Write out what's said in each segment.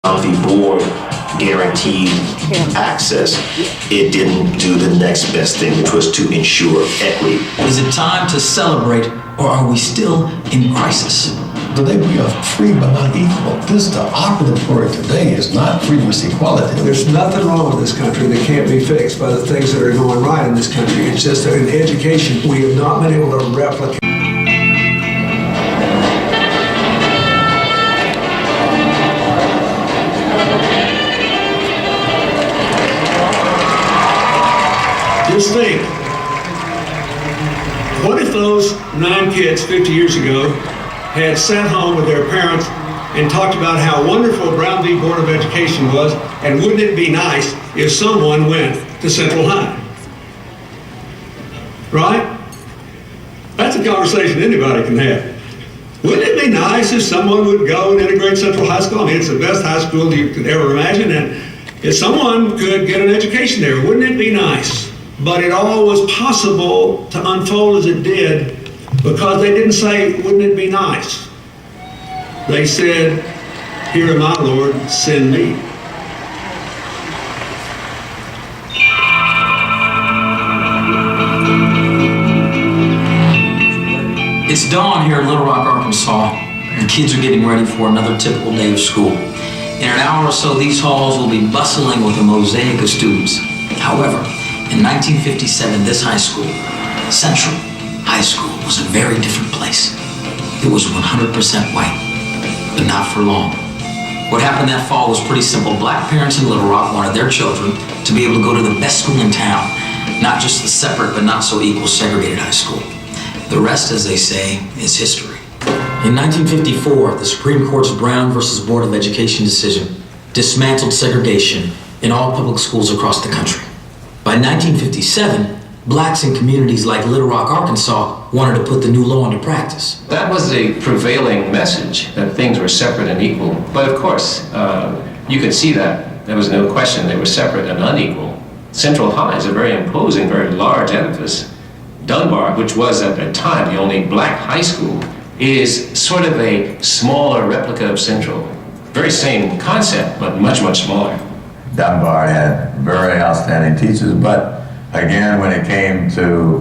The board guaranteed access. It didn't do the next best thing, which was to ensure equity. Is it time to celebrate, or are we still in crisis? Today we are free but not equal. The operative word today is not freedom, it's equality. There's nothing wrong with this country that can't be fixed by the things that are going right in this country. It's just that in education, we have not been able to replicate. Just think, what if those 9 kids 50 years ago had sat home with their parents and talked about how wonderful Brown v. Board of Education was, and wouldn't it be nice if someone went to Central High? Right? That's a conversation anybody can have. Wouldn't it be nice if someone would go and integrate Central High School? I mean, it's the best high school you could ever imagine, and if someone could get an education there, wouldn't it be nice? But it all was possible to unfold as it did because they didn't say, wouldn't it be nice? They said, here am I, Lord, send me. It's dawn here in Little Rock, Arkansas, and kids are getting ready for another typical day of school. In an hour or so, these halls will be bustling with a mosaic of students. However, in 1957, this high school, Central High School, was a very different place. It was 100% white, but not for long. What happened that fall was pretty simple. Black parents in Little Rock wanted their children to be able to go to the best school in town, not just the separate but not so equal segregated high school. The rest, as they say, is history. In 1954, the Supreme Court's Brown versus Board of Education decision dismantled segregation in all public schools across the country. By 1957, blacks in communities like Little Rock, Arkansas, wanted to put the new law into practice. That was the prevailing message, that things were separate and equal. But of course, you could see that there was no question they were separate and unequal. Central High is a very imposing, very large edifice. Dunbar, which was at the time the only black high school, is sort of a smaller replica of Central. Very same concept, but much, much smaller. Dunbar had very outstanding teachers, but again, when it came to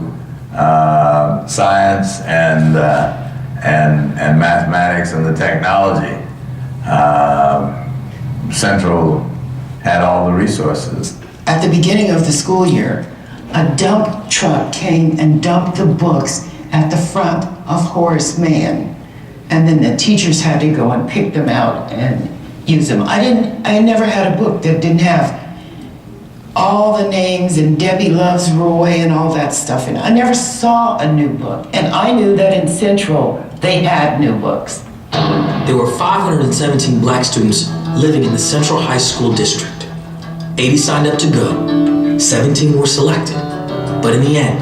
science and mathematics and the technology, Central had all the resources. At the beginning of the school year, a dump truck came and dumped the books at the front of Horace Mann, and then the teachers had to go and pick them out and use them. I never had a book that didn't have all the names and Debbie Loves Roy and all that stuff in it. I never saw a new book, and I knew that in Central they had new books. There were 517 black students living in the Central High School district. 80 signed up to go, 17 were selected, but in the end,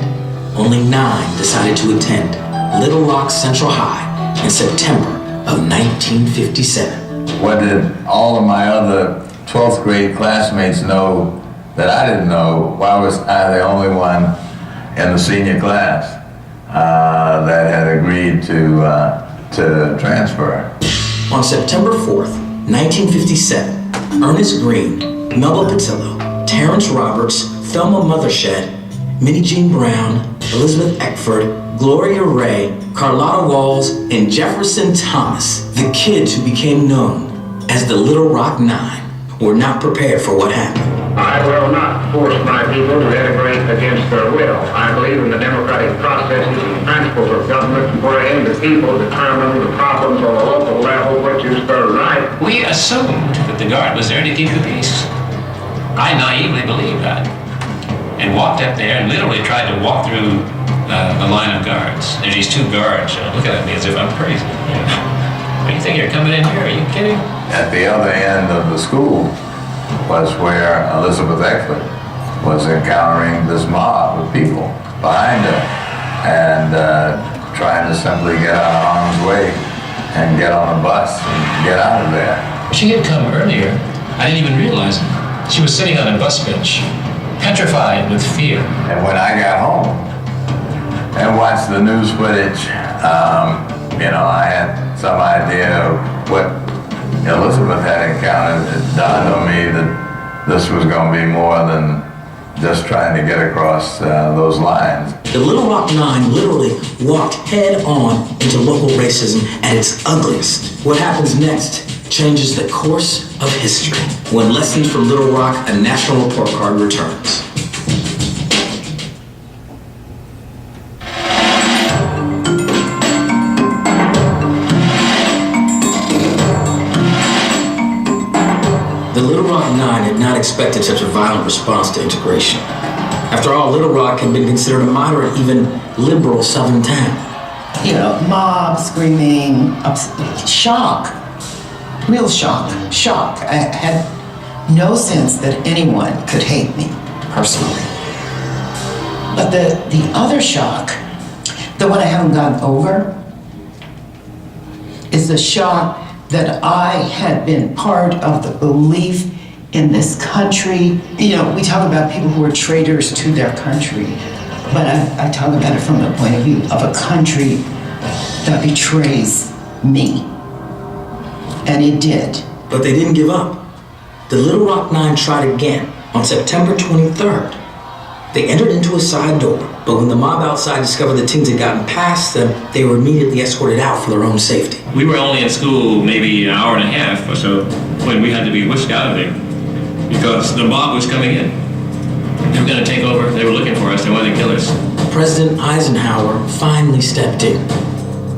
only 9 decided to attend Little Rock Central High in September of 1957. What did all of my other 12th grade classmates know that I didn't know? Why was I the only one in the senior class that had agreed to transfer? On September 4th, 1957, Ernest Green, Melba Patillo, Terrence Roberts, Thelma Mothershed, Minnie Jean Brown, Elizabeth Eckford, Gloria Ray, Carlotta Walls, and Jefferson Thomas, the kids who became known as the Little Rock Nine, were not prepared for what happened. I will not force my people to integrate against their will. I believe in the democratic processes and principles of government wherein the people determine the problems on a local level, which is their right. We assumed that the guard was there to keep the peace. I naively believed that, and walked up there and literally tried to walk through the line of guards. There's these 2 guards looking at me as if I'm crazy. What do you think, you're coming in here? Are you kidding? At the other end of the school was where Elizabeth Eckford was encountering this mob of people behind her and trying to simply get out of harm's way and get on a bus and get out of there. She had come earlier. I didn't even realize it. She was sitting on a bus bench, petrified with fear. And when I got home and watched the news footage, I had some idea of what Elizabeth had encountered, it dawned on me that this was going to be more than just trying to get across those lines. The Little Rock Nine literally walked head on into local racism at its ugliest. What happens next changes the course of history when Lessons from Little Rock, a National Report Card, returns. The Little Rock Nine had not expected such a violent response to integration. After all, Little Rock had been considered a moderate, even liberal southern town. You know, mob, screaming, shock, real shock. I had no sense that anyone could hate me personally. But the other shock, the one I haven't gotten over, is the shock that I had been part of the belief in this country. You know, we talk about people who are traitors to their country, but I talk about it from the point of view of a country that betrays me. And it did. But they didn't give up. The Little Rock Nine tried again on September 23rd. They entered into a side door, but when the mob outside discovered the teens had gotten past them, they were immediately escorted out for their own safety. We were only in school maybe an hour and a half or so when we had to be whisked out of there because the mob was coming in. They were going to take over. They were looking for us. They wanted to kill us. President Eisenhower finally stepped in.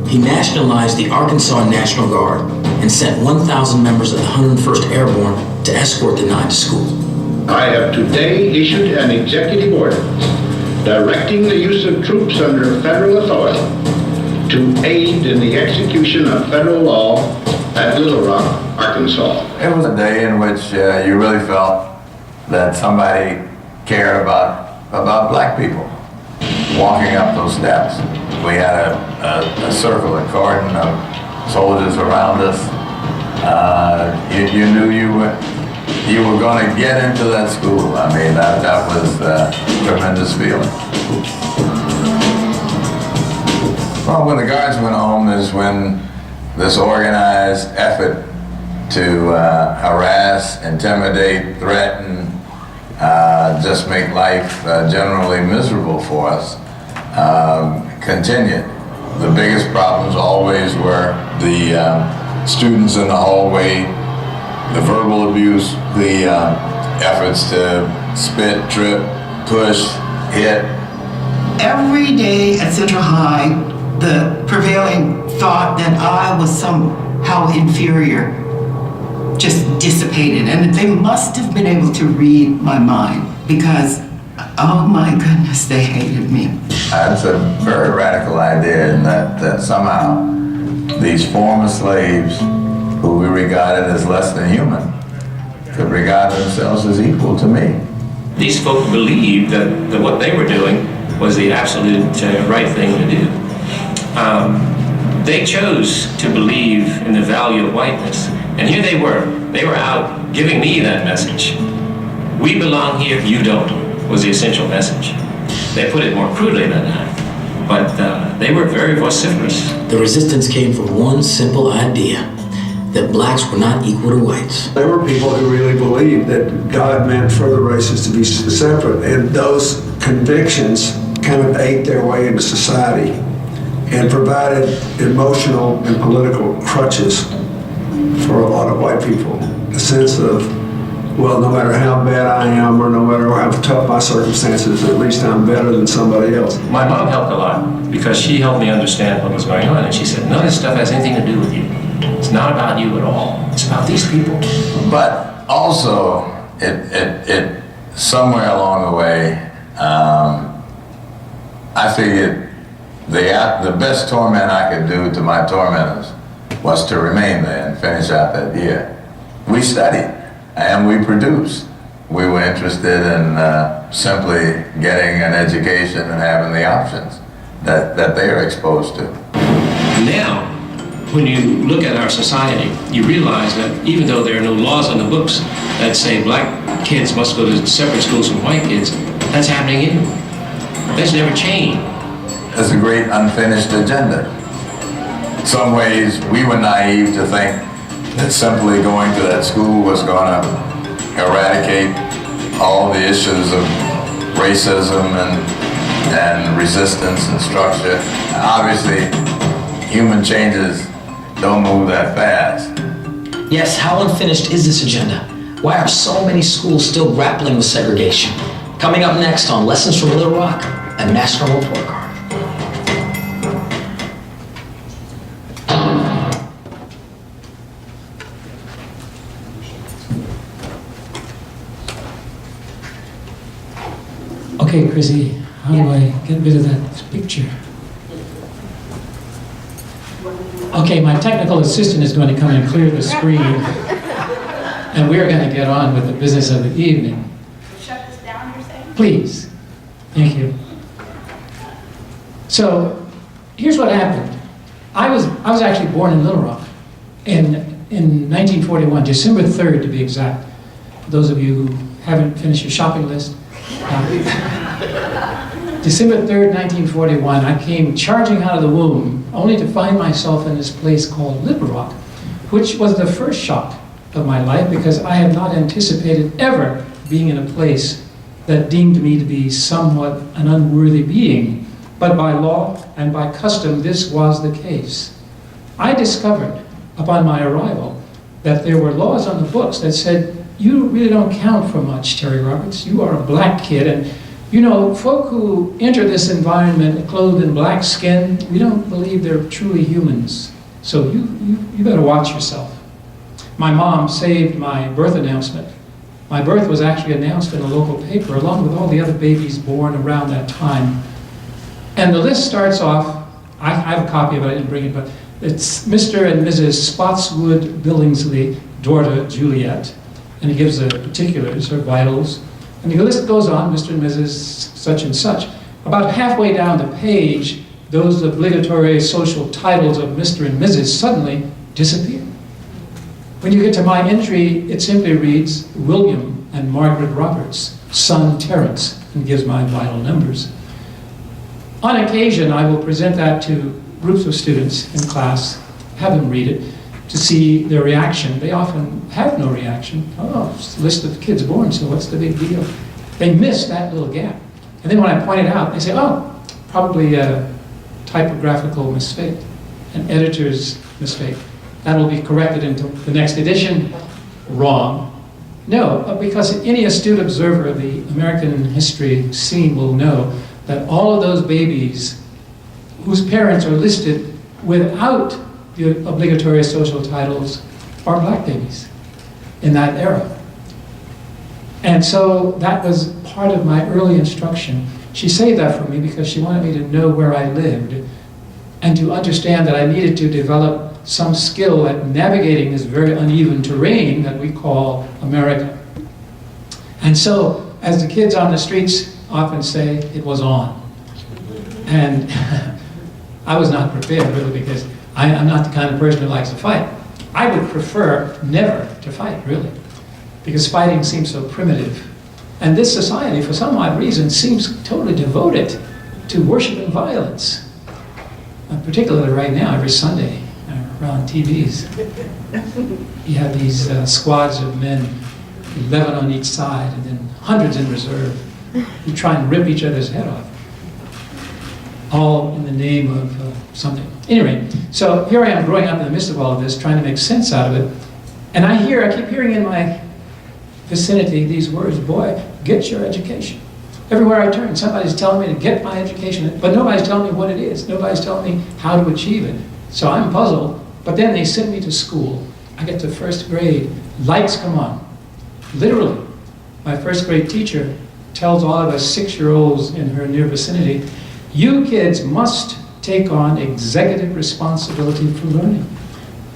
He nationalized the Arkansas National Guard and sent 1,000 members of the 101st Airborne to escort the Nine to school. I have today issued an executive order directing the use of troops under federal authority to aid in the execution of federal law at Little Rock, Arkansas. It was a day in which you really felt that somebody cared about black people walking up those steps. We had a circle, a cordon of soldiers around us. You knew you were going to get into that school. I mean, that was a tremendous feeling. Well, when the guards went home is when this organized effort to harass, intimidate, threaten, just make life generally miserable for us continued. The biggest problems always were the students in the hallway, the verbal abuse, the efforts to spit, trip, push, hit. Every day at Central High, the prevailing thought that I was somehow inferior just dissipated. And they must have been able to read my mind because, oh my goodness, they hated me. That's a very radical idea in that somehow these former slaves who we regarded as less than human could regard themselves as equal to me. These folk believed that what they were doing was the absolute right thing to do. They chose to believe in the value of whiteness. And here they were out giving me that message. We belong here, you don't, was the essential message. They put it more crudely than that, but they were very vociferous. The resistance came from one simple idea, that blacks were not equal to whites. There were people who really believed that God meant for the races to be separate, and those convictions kind of ate their way into society and provided emotional and political crutches for a lot of white people. A sense of, well, no matter how bad I am or no matter how tough my circumstances, at least I'm better than somebody else. My mom helped a lot because she helped me understand what was going on, and she said, none of this stuff has anything to do with you. It's not about you at all. It's about these people. But also, it somewhere along the way, I figured the best torment I could do to my tormentors was to remain there and finish out that year. We studied and we produced. We were interested in simply getting an education and having the options that they are exposed to. Now, when you look at our society, you realize that even though there are no laws on the books that say black kids must go to separate schools from white kids, that's happening anyway. That's never changed. There's a great unfinished agenda. In some ways, we were naive to think that simply going to that school was going to eradicate all the issues of racism and resistance and structure. Obviously, human changes don't move that fast. Yes, how unfinished is this agenda? Why are so many schools still grappling with segregation? Coming up next on Lessons from Little Rock, a National Report Card. Okay, Chrissy, how do I get rid of that picture? Okay, my technical assistant is going to come and clear the screen, and we're going to get on with the business of the evening. Shut this down, you're saying? Please. Thank you. So, here's what happened. I was actually born in Little Rock in 1941, December 3rd to be exact. For those of you who haven't finished your shopping list. December 3rd, 1941, I came charging out of the womb only to find myself in this place called Little Rock, which was the first shock of my life because I had not anticipated ever being in a place that deemed me to be somewhat an unworthy being. But by law and by custom, this was the case. I discovered upon my arrival that there were laws on the books that said, you really don't count for much, Terry Roberts. You are a black kid, and you know, folk who enter this environment clothed in black skin, we don't believe they're truly humans. So you better watch yourself. My mom saved my birth announcement. My birth was actually announced in a local paper along with all the other babies born around that time. And the list starts off, I have a copy of it, I didn't bring it, but it's Mr. and Mrs. Spotswood Billingsley, daughter Juliet. And he gives the particulars, her vitals. And the list goes on, Mr. and Mrs. such and such. About halfway down the page, those obligatory social titles of Mr. and Mrs. suddenly disappear. When you get to my entry, it simply reads, William and Margaret Roberts, son Terrence, and gives my vital numbers. On occasion, I will present that to groups of students in class, have them read it, to see their reaction. They often have no reaction. Oh, it's a list of kids born, so what's the big deal? They miss that little gap. And then when I point it out, they say, oh, probably a typographical mistake, an editor's mistake. That'll be corrected into the next edition. Wrong. No, because any astute observer of the American history scene will know that all of those babies whose parents are listed without the obligatory social titles are black babies in that era. And so that was part of my early instruction. She saved that for me because she wanted me to know where I lived and to understand that I needed to develop some skill at navigating this very uneven terrain that we call America. And so, as the kids on the streets often say, it was on. And I was not prepared really because I'm not the kind of person who likes to fight. I would prefer never to fight, really, because fighting seems so primitive. And this society, for some odd reason, seems totally devoted to worshiping violence. Particularly right now, every Sunday, around TVs. You have these squads of men, 11 on each side, and then hundreds in reserve, who try and rip each other's head off. All in the name of something. Anyway, so here I am growing up in the midst of all of this, trying to make sense out of it. And I keep hearing in my vicinity these words, boy, get your education. Everywhere I turn, somebody's telling me to get my education, but nobody's telling me what it is. Nobody's telling me how to achieve it. So I'm puzzled, but then they send me to school. I get to first grade, lights come on. Literally, my first grade teacher tells all of us 6-year-olds in her near vicinity, you kids must take on executive responsibility for learning.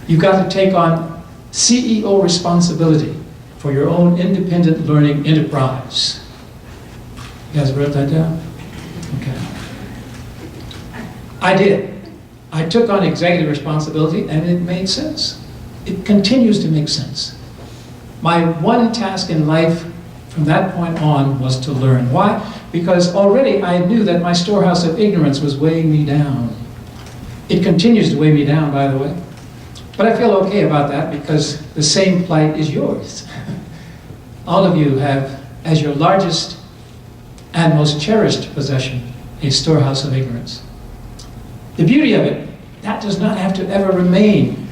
You've got to take on CEO responsibility for your own independent learning enterprise. You guys wrote that down? Okay. I did. I took on executive responsibility and it made sense. It continues to make sense. My one task in life from that point on was to learn. Why? Because already I knew that my storehouse of ignorance was weighing me down. It continues to weigh me down, by the way. But I feel okay about that because the same plight is yours. All of you have, as your largest and most cherished possession, a storehouse of ignorance. The beauty of it, that does not have to ever remain.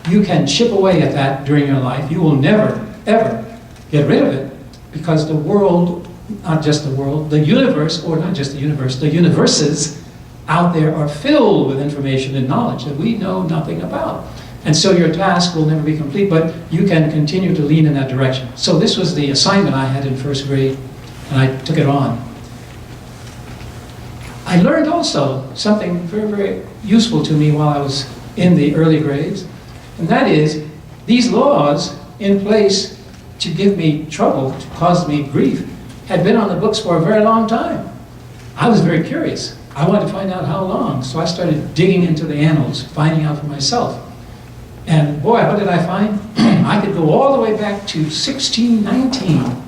You can chip away at that during your life. You will never, ever get rid of it because the world, not just the world, the universe, or not just the universe, the universes out there are filled with information and knowledge that we know nothing about. And so your task will never be complete, but you can continue to lean in that direction. So this was the assignment I had in first grade, and I took it on. I learned also something very, very useful to me while I was in the early grades, and that is these laws in place to give me trouble, to cause me grief, had been on the books for a very long time. I was very curious. I wanted to find out how long, so I started digging into the annals, finding out for myself. And boy, what did I find? I could go all the way back to 1619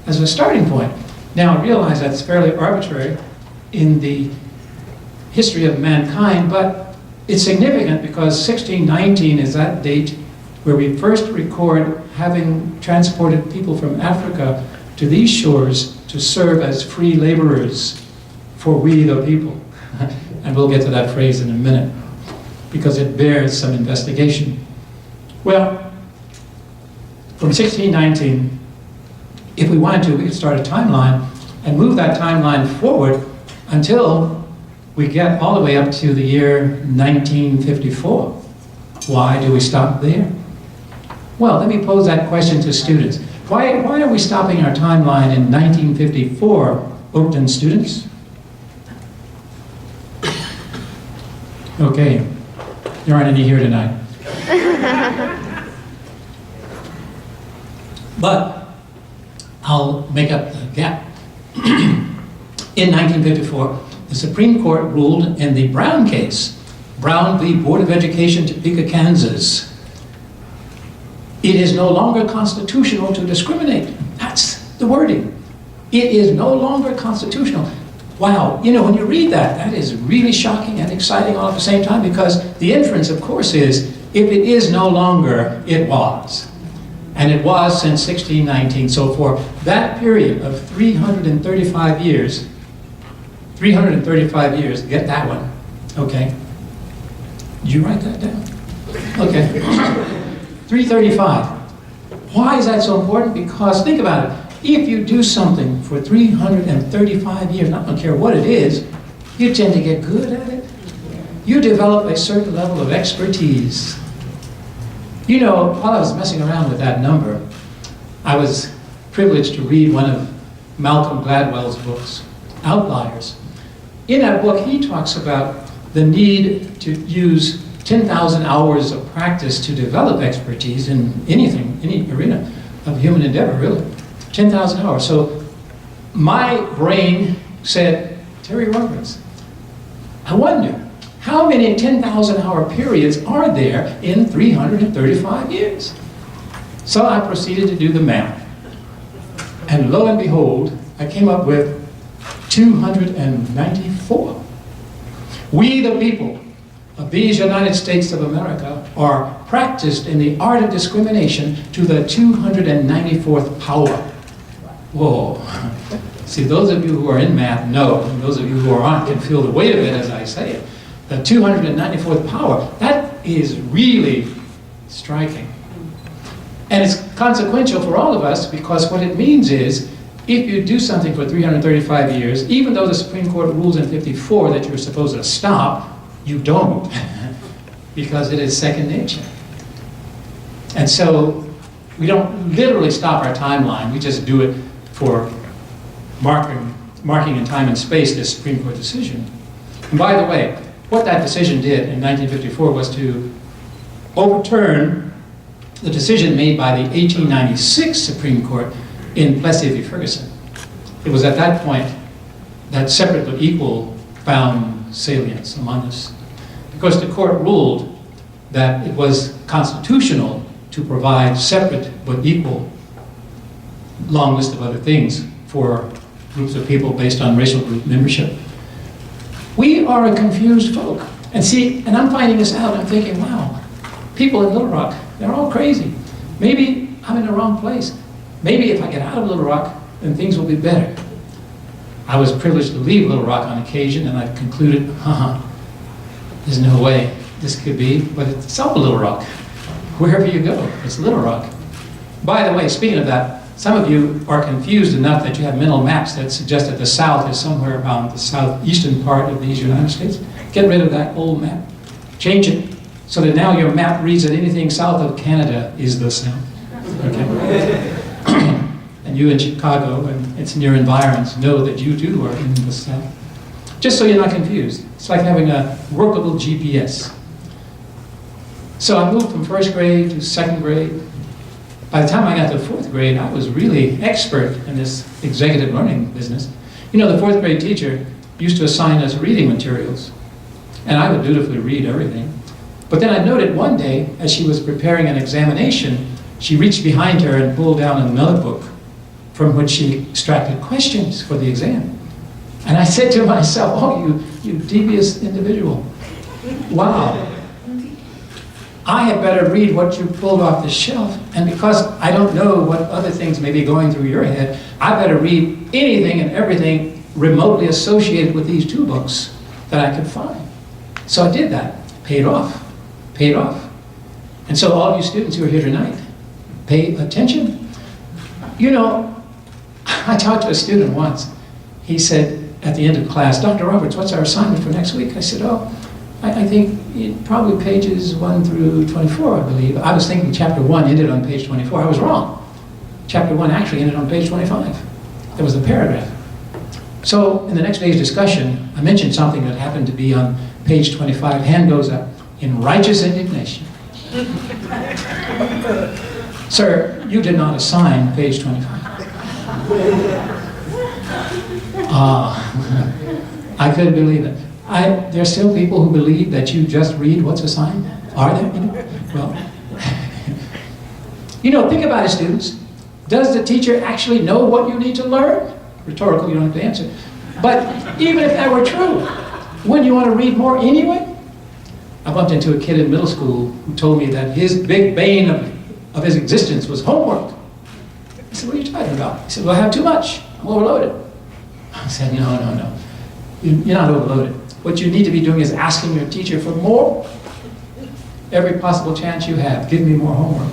as a starting point. Now, I realize that's fairly arbitrary in the history of mankind, but it's significant because 1619 is that date where we first record having transported people from Africa to these shores to serve as free laborers for we the people. And we'll get to that phrase in a minute, because it bears some investigation. Well, from 1619, if we wanted to, we could start a timeline and move that timeline forward until we get all the way up to the year 1954. Why do we stop there? Well, let me pose that question to students. Why are we stopping our timeline in 1954, Oakton students? Okay, there aren't any here tonight. But I'll make up the gap. In 1954, the Supreme Court ruled in the Brown case, Brown v. Board of Education, Topeka, Kansas. It is no longer constitutional to discriminate. That's the wording. It is no longer constitutional. Wow, you know, when you read that, that is really shocking and exciting all at the same time, because the inference, of course, is if it is no longer, it was. And it was since 1619. So for that period of 335 years, get that one, okay? Did you write that down? Okay. 335. Why is that so important? Because think about it. If you do something for 335 years, I don't care what it is, you tend to get good at it. You develop a certain level of expertise. You know, while I was messing around with that number, I was privileged to read one of Malcolm Gladwell's books, Outliers. In that book, he talks about the need to use 10,000 hours of practice to develop expertise in anything, any arena of human endeavor, really. 10,000 hours. So my brain said, Terry Roberts, I wonder, how many 10,000 hour periods are there in 335 years? So I proceeded to do the math. And lo and behold, I came up with 294. We the people of these United States of America are practiced in the art of discrimination to the 294th power. Whoa. See, those of you who are in math know, and those of you who aren't can feel the weight of it as I say it. The 294th power, that is really striking. And it's consequential for all of us, because what it means is, if you do something for 335 years, even though the Supreme Court rules in 54 that you're supposed to stop, you don't, because it is second nature. And so we don't literally stop our timeline, we just do it for marking in time and space this Supreme Court decision. And by the way, what that decision did in 1954 was to overturn the decision made by the 1896 Supreme Court in Plessy v. Ferguson. It was at that point that separate but equal found salience among us, because the court ruled that it was constitutional to provide separate but equal, long list of other things for groups of people based on racial group membership. We are a confused folk. And see, and I'm finding this out, I'm thinking, wow, People in Little Rock, they're all crazy. Maybe I'm in the wrong place. Maybe if I get out of Little Rock, then things will be better. I was privileged to leave Little Rock on occasion, and I've concluded, there's no way this could be, but it's all Little Rock. Wherever you go, it's Little Rock. By the way, speaking of that, some of you are confused enough that you have mental maps that suggest that the South is somewhere around the southeastern part of these United States. Get rid of that old map. Change it so that now your map reads that anything south of Canada is the South. Okay? And you in Chicago and its near environs know that you too are in the South. Just so you're not confused. It's like having a workable GPS. So I moved from first grade to second grade. By the time I got to fourth grade, I was really expert in this executive learning business. You know, the fourth grade teacher used to assign us reading materials, and I would dutifully read everything. But then I noted one day, as she was preparing an examination, she reached behind her and pulled down another book from which she extracted questions for the exam. And I said to myself, oh, you devious individual. Wow. I had better read what you pulled off the shelf, and because I don't know what other things may be going through your head, I better read anything and everything remotely associated with these two books that I could find. So I did that. Paid off. Paid off. And so all you students who are here tonight, pay attention. You know, I talked to a student once. He said at the end of class, Dr. Roberts, what's our assignment for next week? I said, I think probably pages 1 through 24, I believe. I was thinking chapter 1 ended on page 24. I was wrong. Chapter 1 actually ended on page 25. There was a paragraph. So in the next day's discussion, I mentioned something that happened to be on page 25. Hand goes up in righteous indignation. Sir, you did not assign page 25. I couldn't believe it. There are still people who believe that you just read what's assigned. Are there? Well, you know, think about it, students. Does the teacher actually know what you need to learn? Rhetorical, you don't have to answer. But even if that were true, wouldn't you want to read more anyway? I bumped into a kid in middle school who told me that his big bane of his existence was homework. I said, what are you talking about? He said, well, I have too much. I'm overloaded. I said, no. You're not overloaded. What you need to be doing is asking your teacher for more. Every possible chance you have, give me more homework.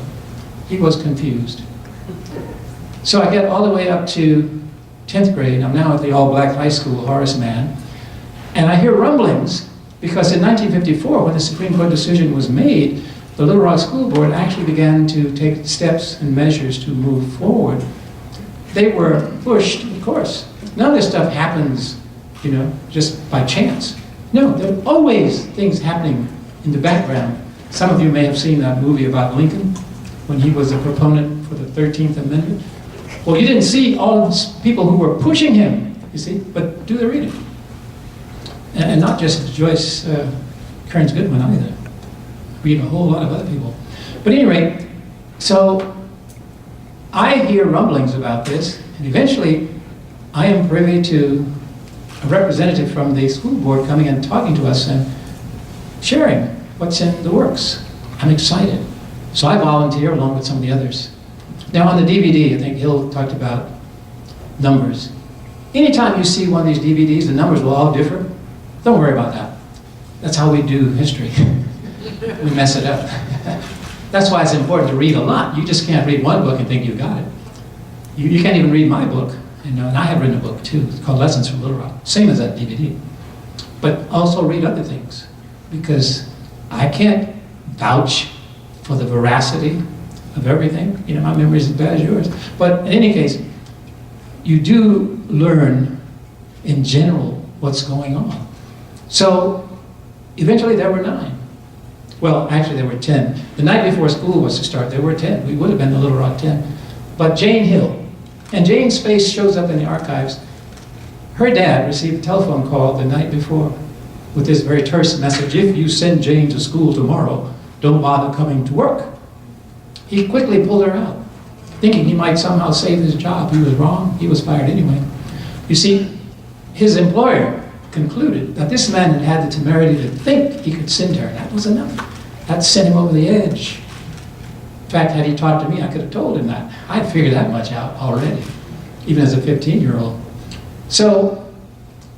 He was confused. So I get all the way up to 10th grade. I'm now at the all-black high school, Horace Mann. And I hear rumblings, because in 1954, when the Supreme Court decision was made, the Little Rock School Board actually began to take steps and measures to move forward. They were pushed, of course. None of this stuff happens, you know, just by chance. No, there are always things happening in the background. Some of you may have seen that movie about Lincoln, when he was a proponent for the 13th Amendment. Well, you didn't see all of the people who were pushing him, you see, but do the reading. And not just Joyce Kearns Goodwin either. Read a whole lot of other people. But at any rate, so I hear rumblings about this, and eventually I am privy to a representative from the school board coming and talking to us and sharing what's in the works. I'm excited. So I volunteer along with some of the others. Now on the DVD, I think Hill talked about numbers. Anytime you see one of these DVDs, the numbers will all differ. Don't worry about that. That's how we do history. We mess it up. That's why it's important to read a lot. You just can't read one book and think you've got it. You can't even read my book. You know, and I have written a book too. It's called Lessons from Little Rock. Same as that DVD. But also read other things, because I can't vouch for the veracity of everything. You know, my memory is as bad as yours. But in any case, you do learn in general what's going on. So eventually there were 9. Well, actually there were 10. The night before school was to start, there were 10. We would have been the Little Rock 10. But Jane Hill, and Jane's face shows up in the archives. Her dad received a telephone call the night before with this very terse message: if you send Jane to school tomorrow, don't bother coming to work. He quickly pulled her out, thinking he might somehow save his job. He was wrong. He was fired anyway. You see, his employer concluded that this man had had the temerity to think he could send her. That was enough. That sent him over the edge. In fact, had he talked to me, I could have told him that. I'd figured that much out already, even as a 15-year-old. So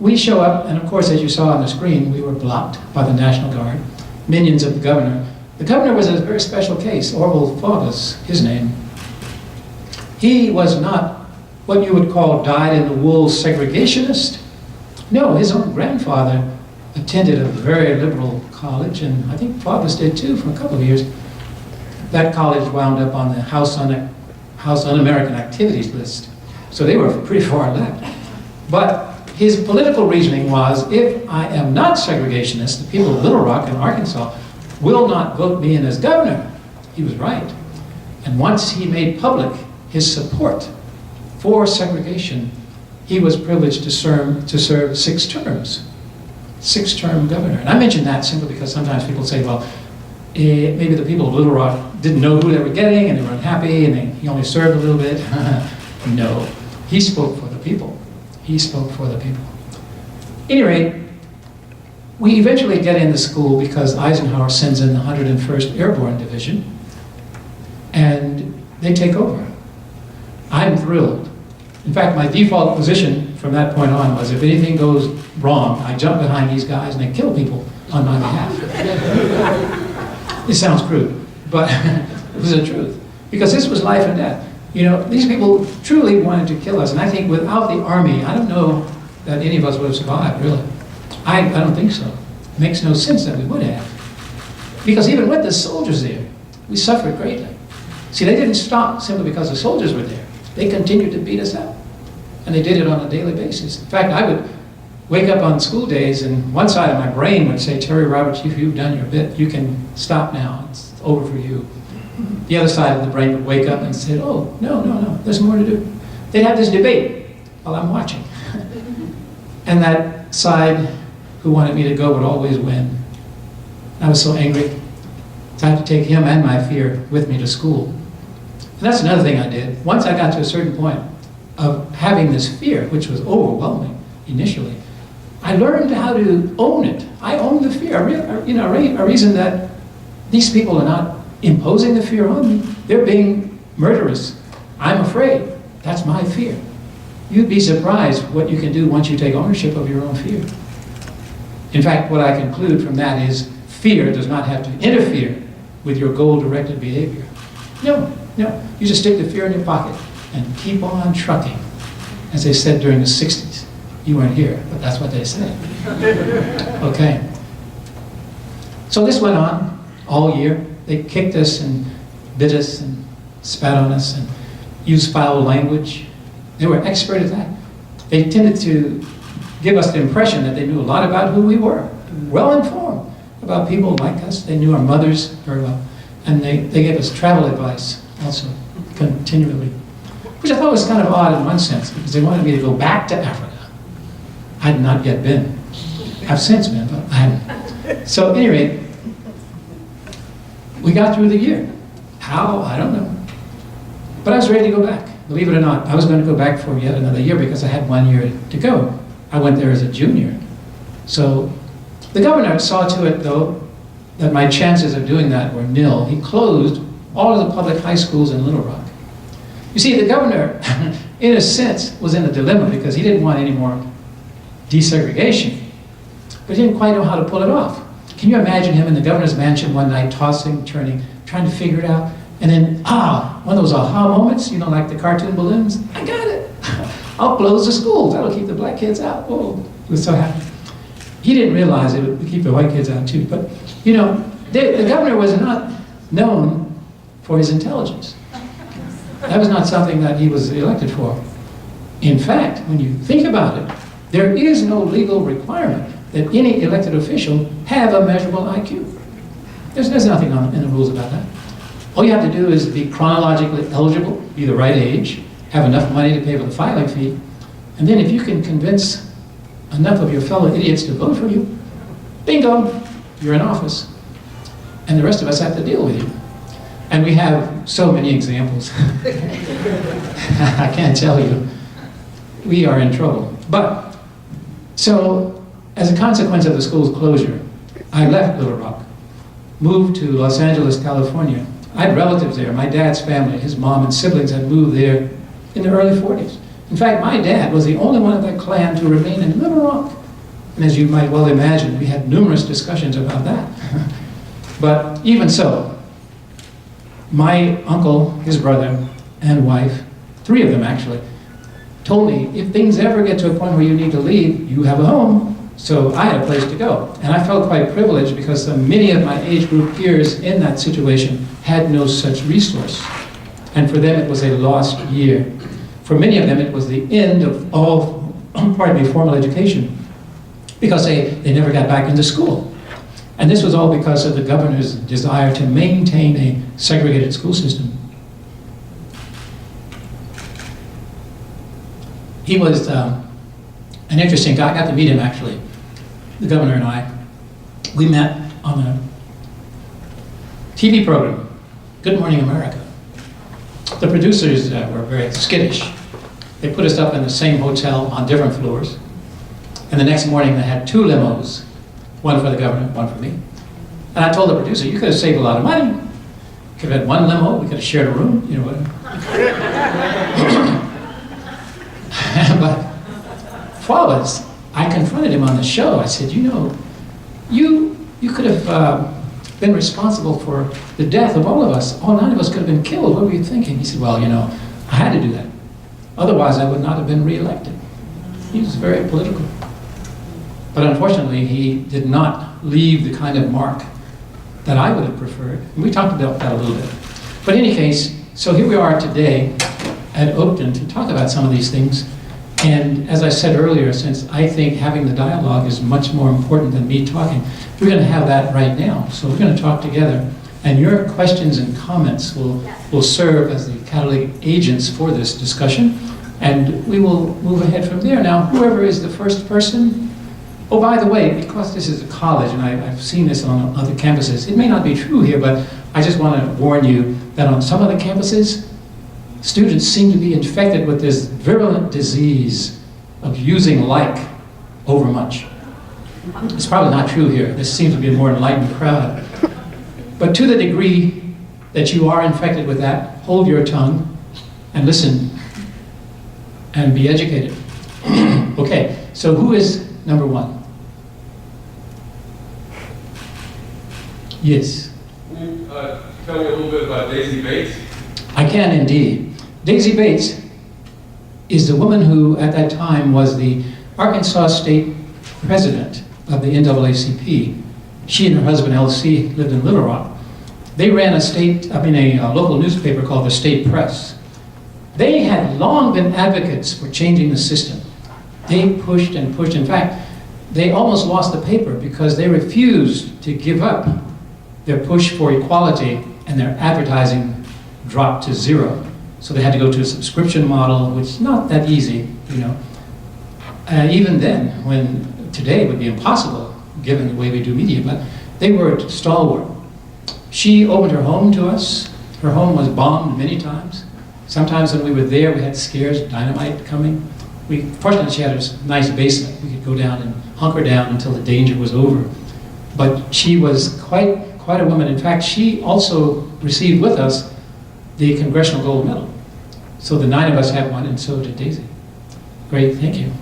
we show up, and of course, as you saw on the screen, we were blocked by the National Guard, minions of the governor. The governor was a very special case. Orville Fogg was his name. He was not what you would call dyed-in-the-wool segregationist. No, his own grandfather attended a very liberal college, and I think fathers did too for a couple of years. That college wound up on the House Un-American Activities list. So they were pretty far left. But his political reasoning was, if I am not segregationist, the people of Little Rock and Arkansas will not vote me in as governor. He was right. And once he made public his support for segregation, he was privileged to serve 6 terms. 6-term governor. And I mention that simply because sometimes people say, well, maybe the people of Little Rock didn't know who they were getting and they were unhappy and he only served a little bit. No, he spoke for the people. He spoke for the people. At any rate, we eventually get into school because Eisenhower sends in the 101st Airborne Division and they take over. I'm thrilled. In fact, my default position from that point on was if anything goes wrong, I jump behind these guys and they kill people on my behalf. It sounds crude, but it was the truth. Because this was life and death. You know, these people truly wanted to kill us. And I think without the Army, I don't know that any of us would have survived, really. I don't think so. It makes no sense that we would have. Because even with the soldiers there, we suffered greatly. See, they didn't stop simply because the soldiers were there. They continued to beat us up. And they did it on a daily basis. In fact, I would wake up on school days and one side of my brain would say, Terry Roberts, if you've done your bit, you can stop now. It's over for you. The other side of the brain would wake up and say, oh, no, there's more to do. They'd have this debate while I'm watching. And that side who wanted me to go would always win. I was so angry. So I had to take him and my fear with me to school. And that's another thing I did. Once I got to a certain point of having this fear, which was overwhelming initially, I learned how to own it. I own the fear. A reason that these people are not imposing the fear on me. They're being murderous. I'm afraid. That's my fear. You'd be surprised what you can do once you take ownership of your own fear. In fact, what I conclude from that is fear does not have to interfere with your goal-directed behavior. No. You just stick the fear in your pocket and keep on trucking. As they said during the 60s. You weren't here, but that's what they said. Okay. So this went on all year. They kicked us and bit us and spat on us and used foul language. They were expert at that. They tended to give us the impression that they knew a lot about who we were, well informed about people like us. They knew our mothers very well. And they gave us travel advice also, continually. Which I thought was kind of odd in one sense, because they wanted me to go back to Africa. I had not yet been. I've since been, but I hadn't. So at any rate, we got through the year. How? I don't know. But I was ready to go back. Believe it or not, I was going to go back for yet another year because I had 1 year to go. I went there as a junior. So the governor saw to it, though, that my chances of doing that were nil. He closed all of the public high schools in Little Rock. You see, the governor, in a sense, was in a dilemma because he didn't want any more desegregation, but he didn't quite know how to pull it off. Can you imagine him in the governor's mansion one night, tossing, turning, trying to figure it out, and then, one of those aha moments, like the cartoon balloons, I got it. I'll close the schools. That'll keep the black kids out. Whoa, he was so happy. He didn't realize it would keep the white kids out too, but, the governor was not known for his intelligence. That was not something that he was elected for. In fact, when you think about it, there is no legal requirement that any elected official have a measurable IQ. There's nothing in the rules about that. All you have to do is be chronologically eligible, be the right age, have enough money to pay for the filing fee, and then if you can convince enough of your fellow idiots to vote for you, bingo, you're in office. And the rest of us have to deal with you. And we have so many examples. I can't tell you. We are in trouble. But, so, as a consequence of the school's closure, I left Little Rock. moved to Los Angeles, California. I had relatives there. My dad's family, his mom and siblings had moved there in the early 40s. In fact, my dad was the only one of that clan to remain in Little Rock. And as you might well imagine, we had numerous discussions about that. But even so, my uncle, his brother, and wife, 3 of them actually, told me, if things ever get to a point where you need to leave, you have a home. So I had a place to go. And I felt quite privileged because many of my age group peers in that situation had no such resource. And for them, it was a lost year. For many of them, it was the end of all, formal education, because they never got back into school. And this was all because of the governor's desire to maintain a segregated school system. He was an interesting guy. I got to meet him, actually. The governor and I, we met on a TV program, Good Morning America. The producers were very skittish. They put us up in the same hotel on different floors. And the next morning they had 2 limos, one for the governor, one for me. And I told the producer, you could have saved a lot of money. You could have had 1 limo, we could have shared a room, you know what. But Flawless, I confronted him on the show. I said, you know, you could have been responsible for the death of all of us. All 9 of us could have been killed. What were you thinking? He said, well, you know, I had to do that. Otherwise, I would not have been reelected. He was very political. But unfortunately, he did not leave the kind of mark that I would have preferred. And we talked about that a little bit. But in any case, so here we are today at Oakton to talk about some of these things. And as I said earlier, since I think having the dialogue is much more important than me talking, we're going to have that right now. So we're going to talk together. And your questions and comments will serve as the catalytic agents for this discussion. And we will move ahead from there. Now, whoever is the first person. Oh, by the way, because this is a college, and I've seen this on other campuses, it may not be true here, but I just want to warn you that on some other campuses, students seem to be infected with this virulent disease of using like over much. It's probably not true here. This seems to be a more enlightened crowd. But to the degree that you are infected with that, hold your tongue and listen and be educated. Okay, so who is number 1? Yes? Can you tell me a little bit about Daisy Bates? I can indeed. Daisy Bates is the woman who, at that time, was the Arkansas State President of the NAACP. She and her husband, L.C., lived in Little Rock. They ran a local newspaper called the State Press. They had long been advocates for changing the system. They pushed and pushed. In fact, they almost lost the paper because they refused to give up their push for equality, and their advertising dropped to 0. So they had to go to a subscription model, which is not that easy, you know. Even then, when today would be impossible, given the way we do media, but they were stalwart. She opened her home to us. Her home was bombed many times. Sometimes when we were there, we had scares, dynamite coming. Fortunately, she had a nice basement. We could go down and hunker down until the danger was over. But she was quite a woman. In fact, she also received with us the Congressional Gold Medal. So the 9 of us had one, and so did Daisy. Great, thank you.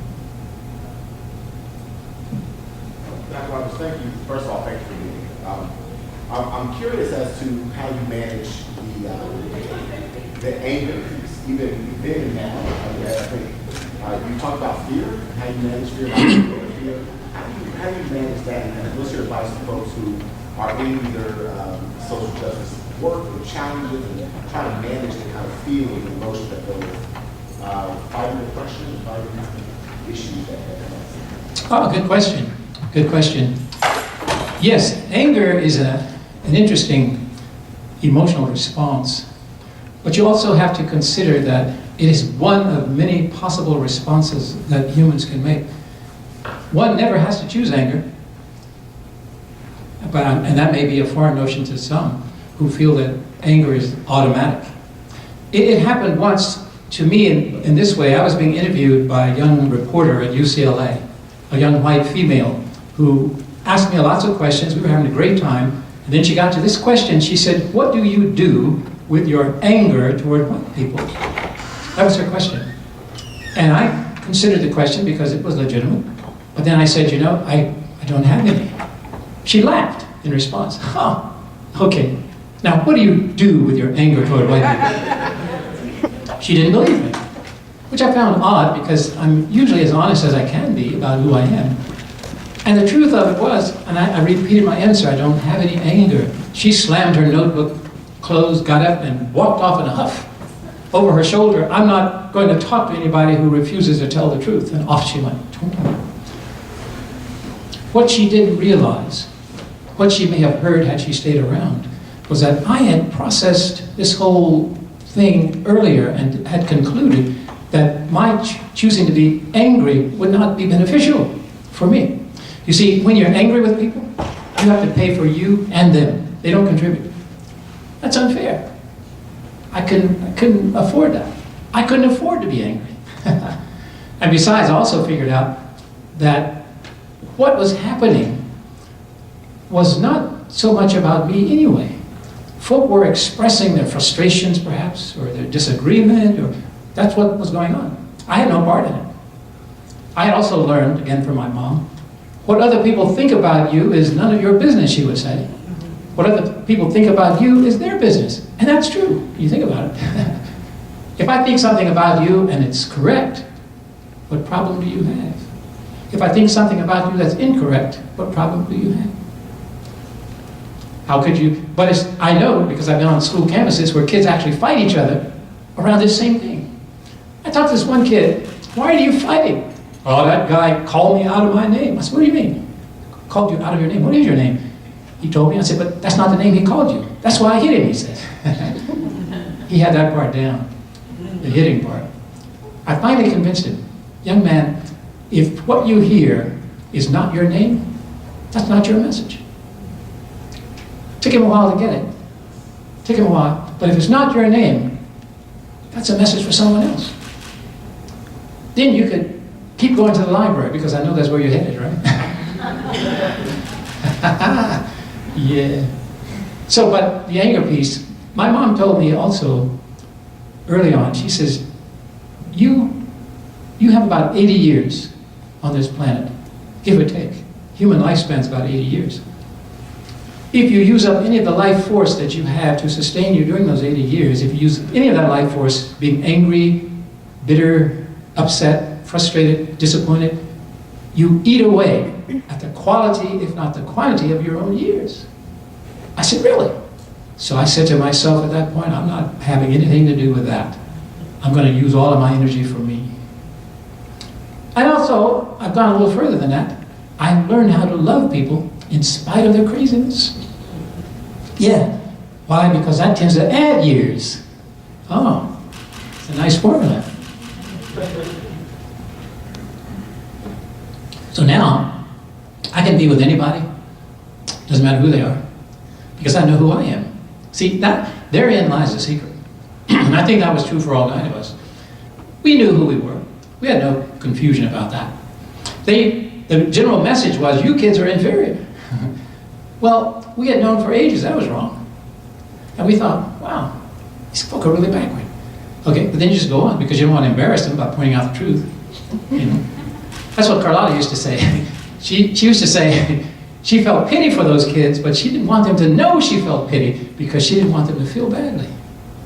Dr. Roberts, thank you. First of all, thank you for being here. I'm curious as to how you manage the anger piece, even then and now. I think you talk about fear, how you manage fear, fear. How do you manage that, and what's your advice to folks who are in either social justice work or challenges and try to manage the kind of feeling and emotion that goes fighting depression, fighting issues that have? Oh, good question. Good question. Yes, anger is an interesting emotional response, but you also have to consider that it is one of many possible responses that humans can make. One never has to choose anger, and that may be a foreign notion to some who feel that anger is automatic. It happened once to me in this way. I was being interviewed by a young reporter at UCLA, a young white female who asked me lots of questions. We were having a great time, And then she got to this question. She said, what do you do with your anger toward white people? That was her question. And I considered the question because it was legitimate. But then I said, you know, I don't have any. She laughed in response. Oh, okay. Now, what do you do with your anger toward white people? She didn't believe me, which I found odd because I'm usually as honest as I can be about who I am. And the truth of it was, and I repeated my answer, I don't have any anger. She slammed her notebook closed, got up, and walked off in a huff. Over her shoulder, I'm not going to talk to anybody who refuses to tell the truth. And off she went. What she didn't realize, what she may have heard had she stayed around, was that I had processed this whole thing earlier and had concluded that my choosing to be angry would not be beneficial for me. You see, when you're angry with people, you have to pay for you and them. They don't contribute. That's unfair. I couldn't afford that. I couldn't afford to be angry. And besides, I also figured out that what was happening was not so much about me anyway. Folk were expressing their frustrations, perhaps, or their disagreement, or that's what was going on. I had no part in it. I had also learned, again from my mom, what other people think about you is none of your business, she would say. What other people think about you is their business. And that's true, you think about it. If I think something about you and it's correct, what problem do you have? If I think something about you that's incorrect, what problem do you have? How could you, but I know, because I've been on school campuses where kids actually fight each other around this same thing. I talked to this one kid, why are you fighting? Oh, that guy called me out of my name. I said, what do you mean? Called you out of your name? What is your name? He told me. I said, but that's not the name he called you. That's why I hit him, he said. He had that part down, the hitting part. I finally convinced him, young man, if what you hear is not your name, that's not your message. Took him a while to get it. Took him a while. But if it's not your name, that's a message for someone else. Then you could keep going to the library, because I know that's where you're headed, right? Yeah. So, but the anger piece, my mom told me also early on, she says, you have about 80 years on this planet, give or take. Human lifespan's about 80 years. If you use up any of the life force that you have to sustain you during those 80 years, if you use any of that life force being angry, bitter, upset, frustrated, disappointed, you eat away at the quality, if not the quantity, of your own years. I said, really? So I said to myself at that point, I'm not having anything to do with that. I'm going to use all of my energy for me. And also, I've gone a little further than that. I've learned how to love people in spite of their craziness. Yeah. Why? Because that tends to add years. Oh, it's a nice formula. So now, I can be with anybody, doesn't matter who they are, because I know who I am. See, therein lies the secret. And I think that was true for all 9 of us. We knew who we were. We had no confusion about that. The general message was, you kids are inferior. Well, we had known for ages that was wrong. And we thought, wow, these folk are really backward. Okay, but then you just go on, because you don't want to embarrass them by pointing out the truth. You know? That's what Carlotta used to say. She used to say she felt pity for those kids, but she didn't want them to know she felt pity because she didn't want them to feel badly.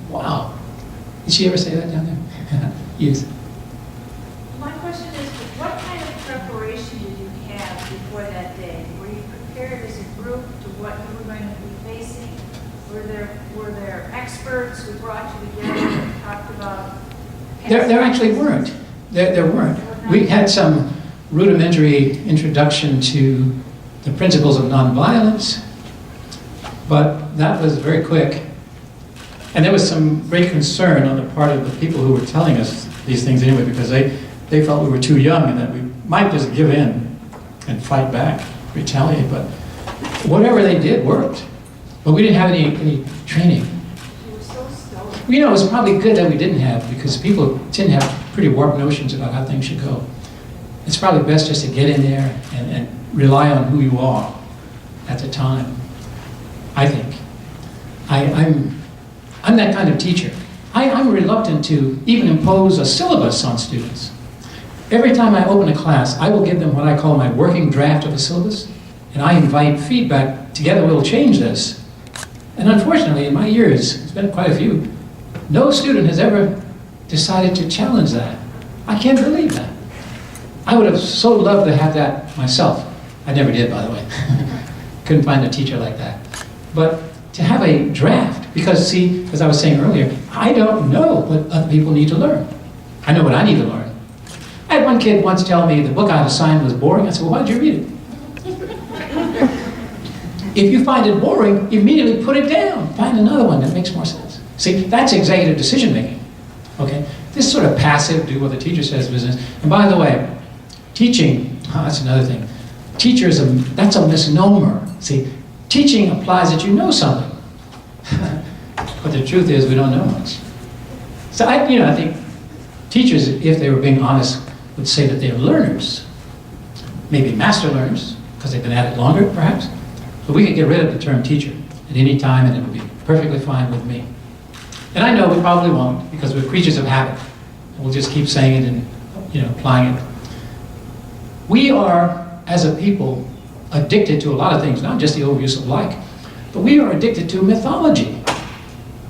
Wow. Did she ever say that down there? Yes. My question is, what kind of preparation did you have before that day? Were you prepared as a group to what you were going to be facing? Were there experts who brought you together and talked about? There actually weren't. There weren't. We had some rudimentary introduction to the principles of nonviolence, but that was very quick. And there was some great concern on the part of the people who were telling us these things anyway, because they felt we were too young and that we might just give in and fight back, retaliate. But whatever they did worked. But we didn't have any training. You were so stoic. You know, it was probably good that we didn't have, because people tend to have pretty warped notions about how things should go. It's probably best just to get in there and rely on who you are at the time. I think. I'm that kind of teacher. I'm reluctant to even impose a syllabus on students. Every time I open a class, I will give them what I call my working draft of a syllabus, and I invite feedback. Together we'll change this. And unfortunately, in my years, it's been quite a few, no student has ever decided to challenge that. I can't believe that. I would have so loved to have that myself. I never did, by the way. Couldn't find a teacher like that. But to have a draft, because see, as I was saying earlier, I don't know what other people need to learn. I know what I need to learn. I had one kid once tell me the book I had assigned was boring. I said, well, why did you read it? If you find it boring, immediately put it down. Find another one that makes more sense. See, that's executive decision making. Okay? This sort of passive, do what the teacher says business. And by the way, teaching, that's another thing. Teachers, that's a misnomer. See, teaching applies that you know something. But the truth is we don't know much. So I think teachers, if they were being honest, would say that they're learners. Maybe master learners, because they've been at it longer, perhaps. But we could get rid of the term teacher at any time and it would be perfectly fine with me. And I know we probably won't, because we're creatures of habit. We'll just keep saying it and applying it. We are, as a people, addicted to a lot of things, not just the overuse of like, but we are addicted to mythology.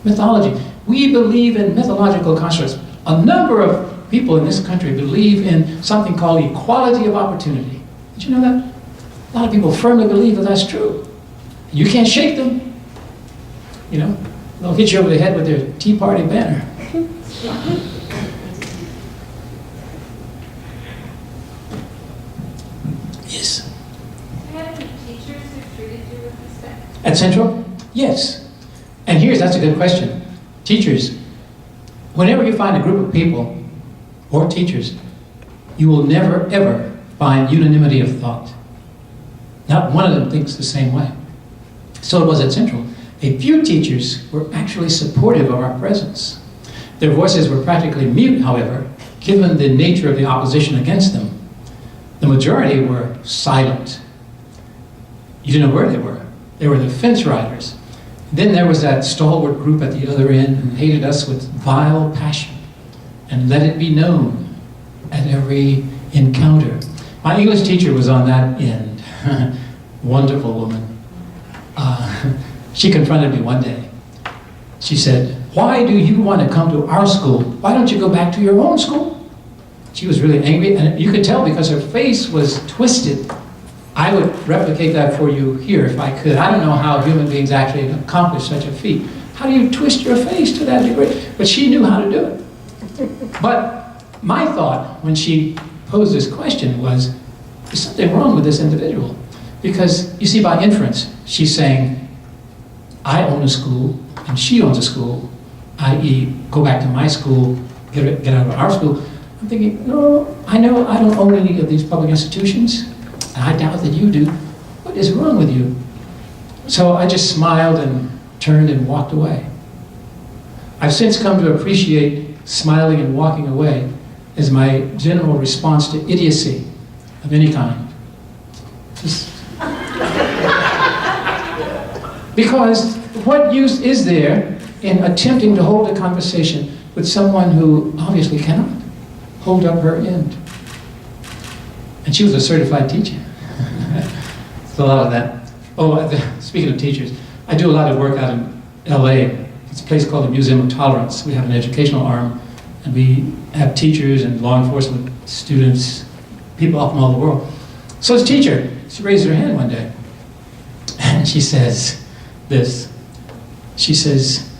Mythology. We believe in mythological constructs. A number of people in this country believe in something called equality of opportunity. Did you know that? A lot of people firmly believe that that's true. You can't shake them. They'll hit you over the head with their Tea Party banner. Yes. Do you have any teachers who treated you with respect? At Central? Yes. And that's a good question. Teachers, whenever you find a group of people, or teachers, you will never, ever find unanimity of thought. Not one of them thinks the same way. So it was at Central. A few teachers were actually supportive of our presence. Their voices were practically mute, however, given the nature of the opposition against them. The majority were silent. You didn't know where they were. They were the fence riders. Then there was that stalwart group at the other end who hated us with vile passion and let it be known at every encounter. My English teacher was on that end. Wonderful woman. She confronted me one day. She said, why do you want to come to our school? Why don't you go back to your own school? She was really angry, and you could tell because her face was twisted. I would replicate that for you here if I could. I don't know how human beings actually accomplish such a feat. How do you twist your face to that degree? But she knew how to do it. But my thought when she posed this question was, there's something wrong with this individual. Because, you see, by inference, she's saying, I own a school, and she owns a school, i.e., go back to my school, get out of our school. I'm thinking, no, I know I don't own any of these public institutions, and I doubt that you do. What is wrong with you? So I just smiled and turned and walked away. I've since come to appreciate smiling and walking away as my general response to idiocy of any kind. Because what use is there in attempting to hold a conversation with someone who obviously cannot hold up her end? And she was a certified teacher. There's a lot of that. Oh, speaking of teachers, I do a lot of work out in LA. It's a place called the Museum of Tolerance. We have an educational arm, and we have teachers and law enforcement students, people up from all the world. So this teacher, she raised her hand one day, and she says this. She says,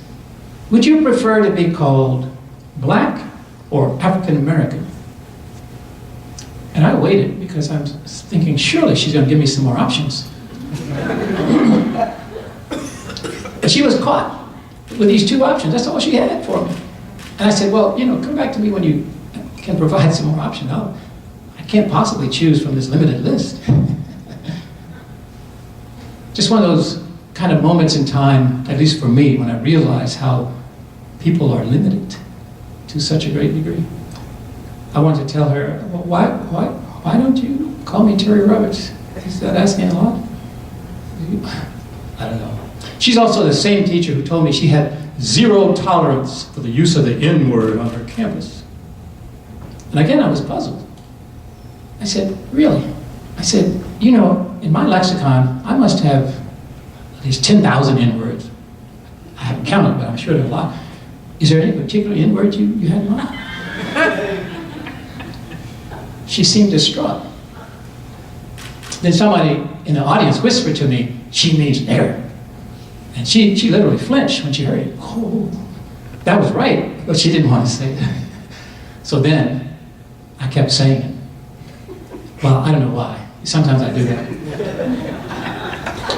would you prefer to be called black or African American? And I waited because I was thinking, surely she's going to give me some more options. But she was caught with these two options. That's all she had for me. And I said, well, come back to me when you can provide some more options. I can't possibly choose from this limited list. Just one of those kind of moments in time, at least for me, when I realize how people are limited to such a great degree. I wanted to tell her, well, why don't you call me Terry Roberts? Is that asking a lot? I don't know. She's also the same teacher who told me she had zero tolerance for the use of the N-word on her campus. And again, I was puzzled. I said, really? I said, you know, in my lexicon, I must have at least 10,000 N-words. I haven't counted, but I'm sure there are a lot. Is there any particular N-word you had in mind? She seemed distraught. Then somebody in the audience whispered to me, she means nigger. And she literally flinched when she heard it. Oh, that was right, but she didn't want to say it. So then, I kept saying it. Well, I don't know why. Sometimes I do that.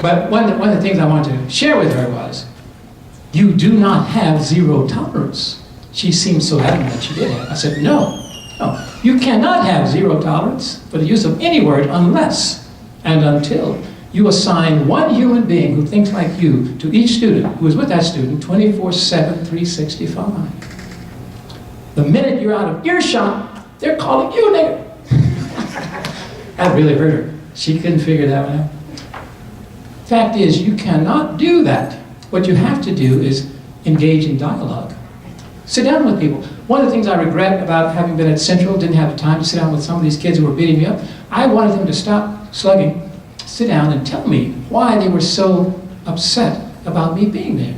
But one of the things I wanted to share with her was, you do not have zero tolerance. She seemed so adamant that she did have. I said, no, you cannot have zero tolerance for the use of any word unless and until you assign one human being who thinks like you to each student who is with that student 24/7, 365. The minute you're out of earshot, they're calling you a nigger. That really hurt her. She couldn't figure that one out. Fact is, you cannot do that. What you have to do is engage in dialogue. Sit down with people. One of the things I regret about having been at Central, didn't have the time to sit down with some of these kids who were beating me up, I wanted them to stop slugging, sit down and tell me why they were so upset about me being there.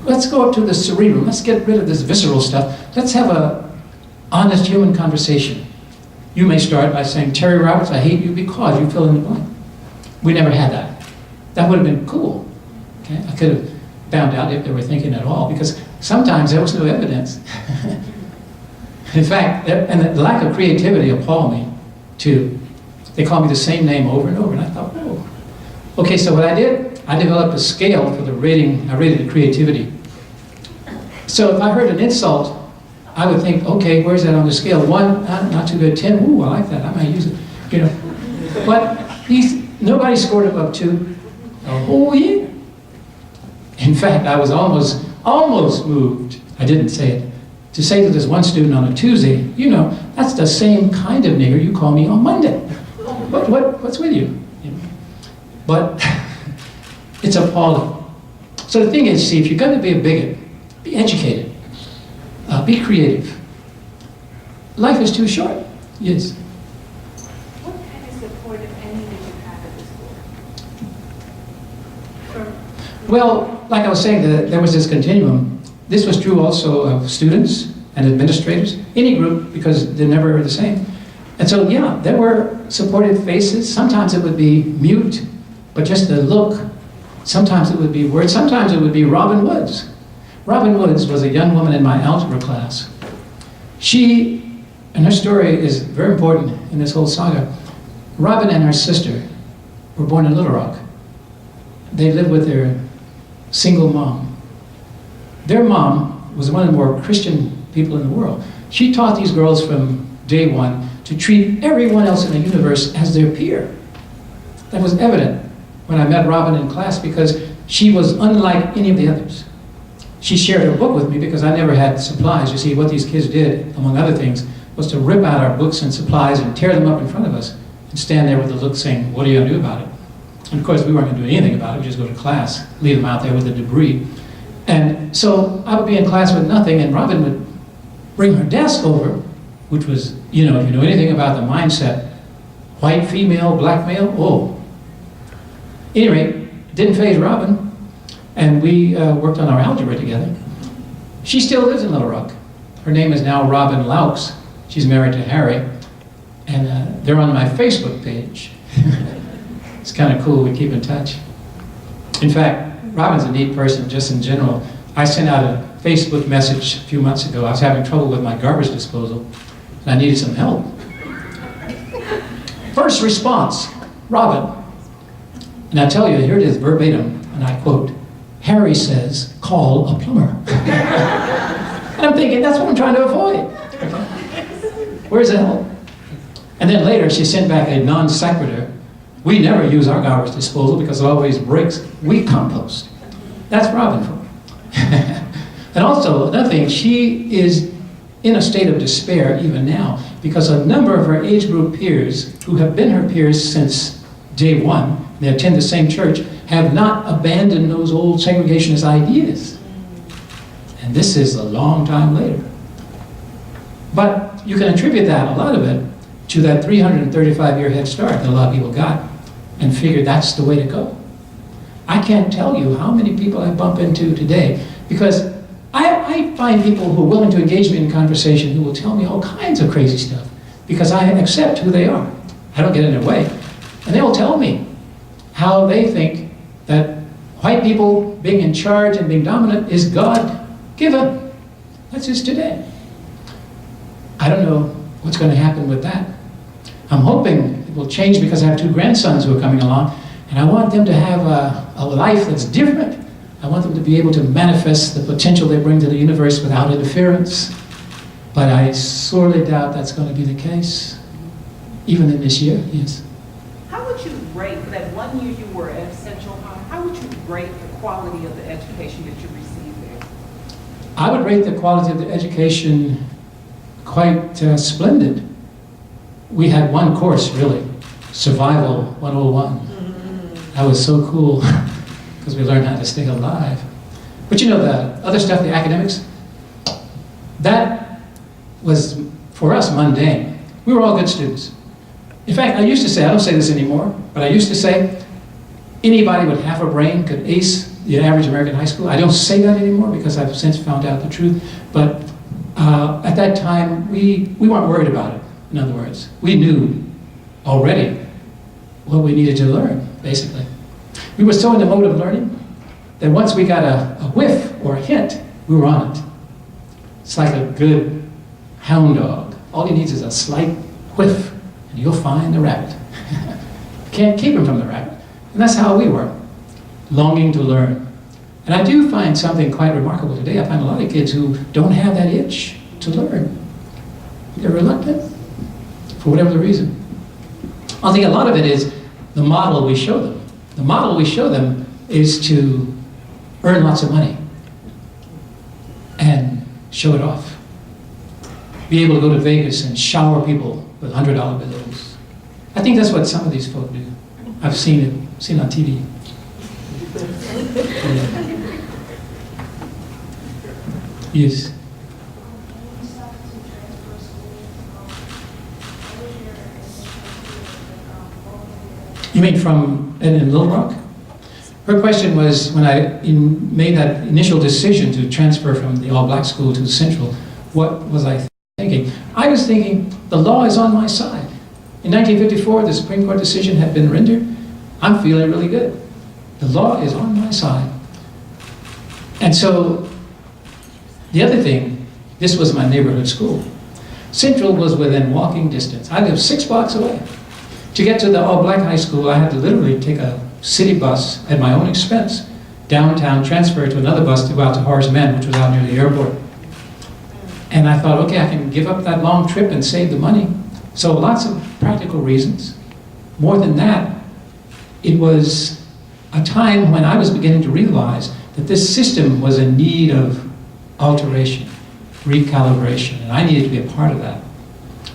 Let's go up to the cerebral. Let's get rid of this visceral stuff. Let's have an honest human conversation. You may start by saying, Terry Roberts, I hate you because you fill in the blank. We never had that. That would have been cool. Okay? I could have found out if they were thinking at all, because sometimes there was no evidence. In fact, and the lack of creativity appalled me too. They called me the same name over and over, and I thought, oh. Okay, so what I did, I developed a scale for the rating. I rated the creativity. So if I heard an insult, I would think, okay, where's that on the scale? 1, not too good. 10, ooh, I like that. I might use it. You know, but nobody scored above 2 a whole year. In fact, I was almost moved. I didn't say it. To say to this one student on a Tuesday, you know, that's the same kind of nigger you call me on Monday. What's with you? You know? But it's appalling. So the thing is, see, if you're going to be a bigot, be educated. Be creative. Life is too short. Yes. What kind of support, if any, did you have at the school? Well, like I was saying, there was this continuum. This was true also of students and administrators, any group, because they're never the same. And so, yeah, there were supportive faces. Sometimes it would be mute, but just the look. Sometimes it would be words. Sometimes it would be Robin Woods. Robin Woods was a young woman in my algebra class. She, and her story is very important in this whole saga. Robin and her sister were born in Little Rock. They lived with their single mom. Their mom was one of the more Christian people in the world. She taught these girls from day one to treat everyone else in the universe as their peer. That was evident when I met Robin in class, because she was unlike any of the others. She shared her book with me because I never had supplies. You see, what these kids did, among other things, was to rip out our books and supplies and tear them up in front of us and stand there with a look saying, what are you going to do about it? And of course, we weren't going to do anything about it. We'd just go to class, leave them out there with the debris. And so I would be in class with nothing, and Robin would bring her desk over, which was, you know, if you know anything about the mindset, white female, black male, oh. Anyway, didn't faze Robin, and we worked on our algebra together. She still lives in Little Rock. Her name is now Robin Laux. She's married to Harry, and they're on my Facebook page. It's kind of cool, we keep in touch. In fact, Robin's a neat person just in general. I sent out a Facebook message a few months ago. I was having trouble with my garbage disposal, and I needed some help. First response, Robin. And I tell you, here it is verbatim, and I quote, Harry says, call a plumber. And I'm thinking, that's what I'm trying to avoid. Where's the help? And then later, she sent back a non sequitur. We never use our garbage disposal because it always breaks. We compost. That's Robin for me. And also, another thing, she is in a state of despair even now because a number of her age group peers, who have been her peers since day one, they attend the same church, have not abandoned those old segregationist ideas. And this is a long time later. But you can attribute that, a lot of it, to that 335-year head start that a lot of people got and figured that's the way to go. I can't tell you how many people I bump into today, because I find people who are willing to engage me in conversation who will tell me all kinds of crazy stuff, because I accept who they are. I don't get in their way. And they will tell me how they think that white people being in charge and being dominant is God-given. That's just today. I don't know what's going to happen with that. I'm hoping it will change because I have 2 grandsons who are coming along, and I want them to have a life that's different. I want them to be able to manifest the potential they bring to the universe without interference. But I sorely doubt that's going to be the case, even in this year, yes. How would you rate, for that 1 year you were at Central High, how would you rate the quality of the education that you received there? I would rate the quality of the education quite splendid. We had one course, really, Survival 101. That was so cool, because we learned how to stay alive. But you know, the other stuff, the academics, that was, for us, mundane. We were all good students. In fact, I used to say, I don't say this anymore, but I used to say, anybody with half a brain could ace the average American high school. I don't say that anymore because I've since found out the truth. But at that time, we weren't worried about it, in other words. We knew already what we needed to learn, basically. We were so in the mode of learning that once we got a whiff or a hint, we were on it. It's like a good hound dog. All he needs is a slight whiff, and you'll find the rabbit. Can't keep him from the rabbit. And that's how we were, longing to learn. And I do find something quite remarkable today. I find a lot of kids who don't have that itch to learn. They're reluctant, for whatever the reason. I think a lot of it is the model we show them. The model we show them is to earn lots of money and show it off. Be able to go to Vegas and shower people with $100 bills. I think that's what some of these folk do. I've seen it on TV. Yes. You mean from in Little Rock? Her question was, when I made that initial decision to transfer from the all-black school to Central, what was I thinking? I was thinking, the law is on my side. In 1954, the Supreme Court decision had been rendered. I'm feeling really good. The law is on my side. And so, the other thing, this was my neighborhood school. Central was within walking distance. I lived 6 blocks away. To get to the all-black high school, I had to literally take a city bus at my own expense, downtown, transfer to another bus to go out to Horace Mann, which was out near the airport. And I thought, okay, I can give up that long trip and save the money. So lots of practical reasons. More than that, it was a time when I was beginning to realize that this system was in need of alteration, recalibration, and I needed to be a part of that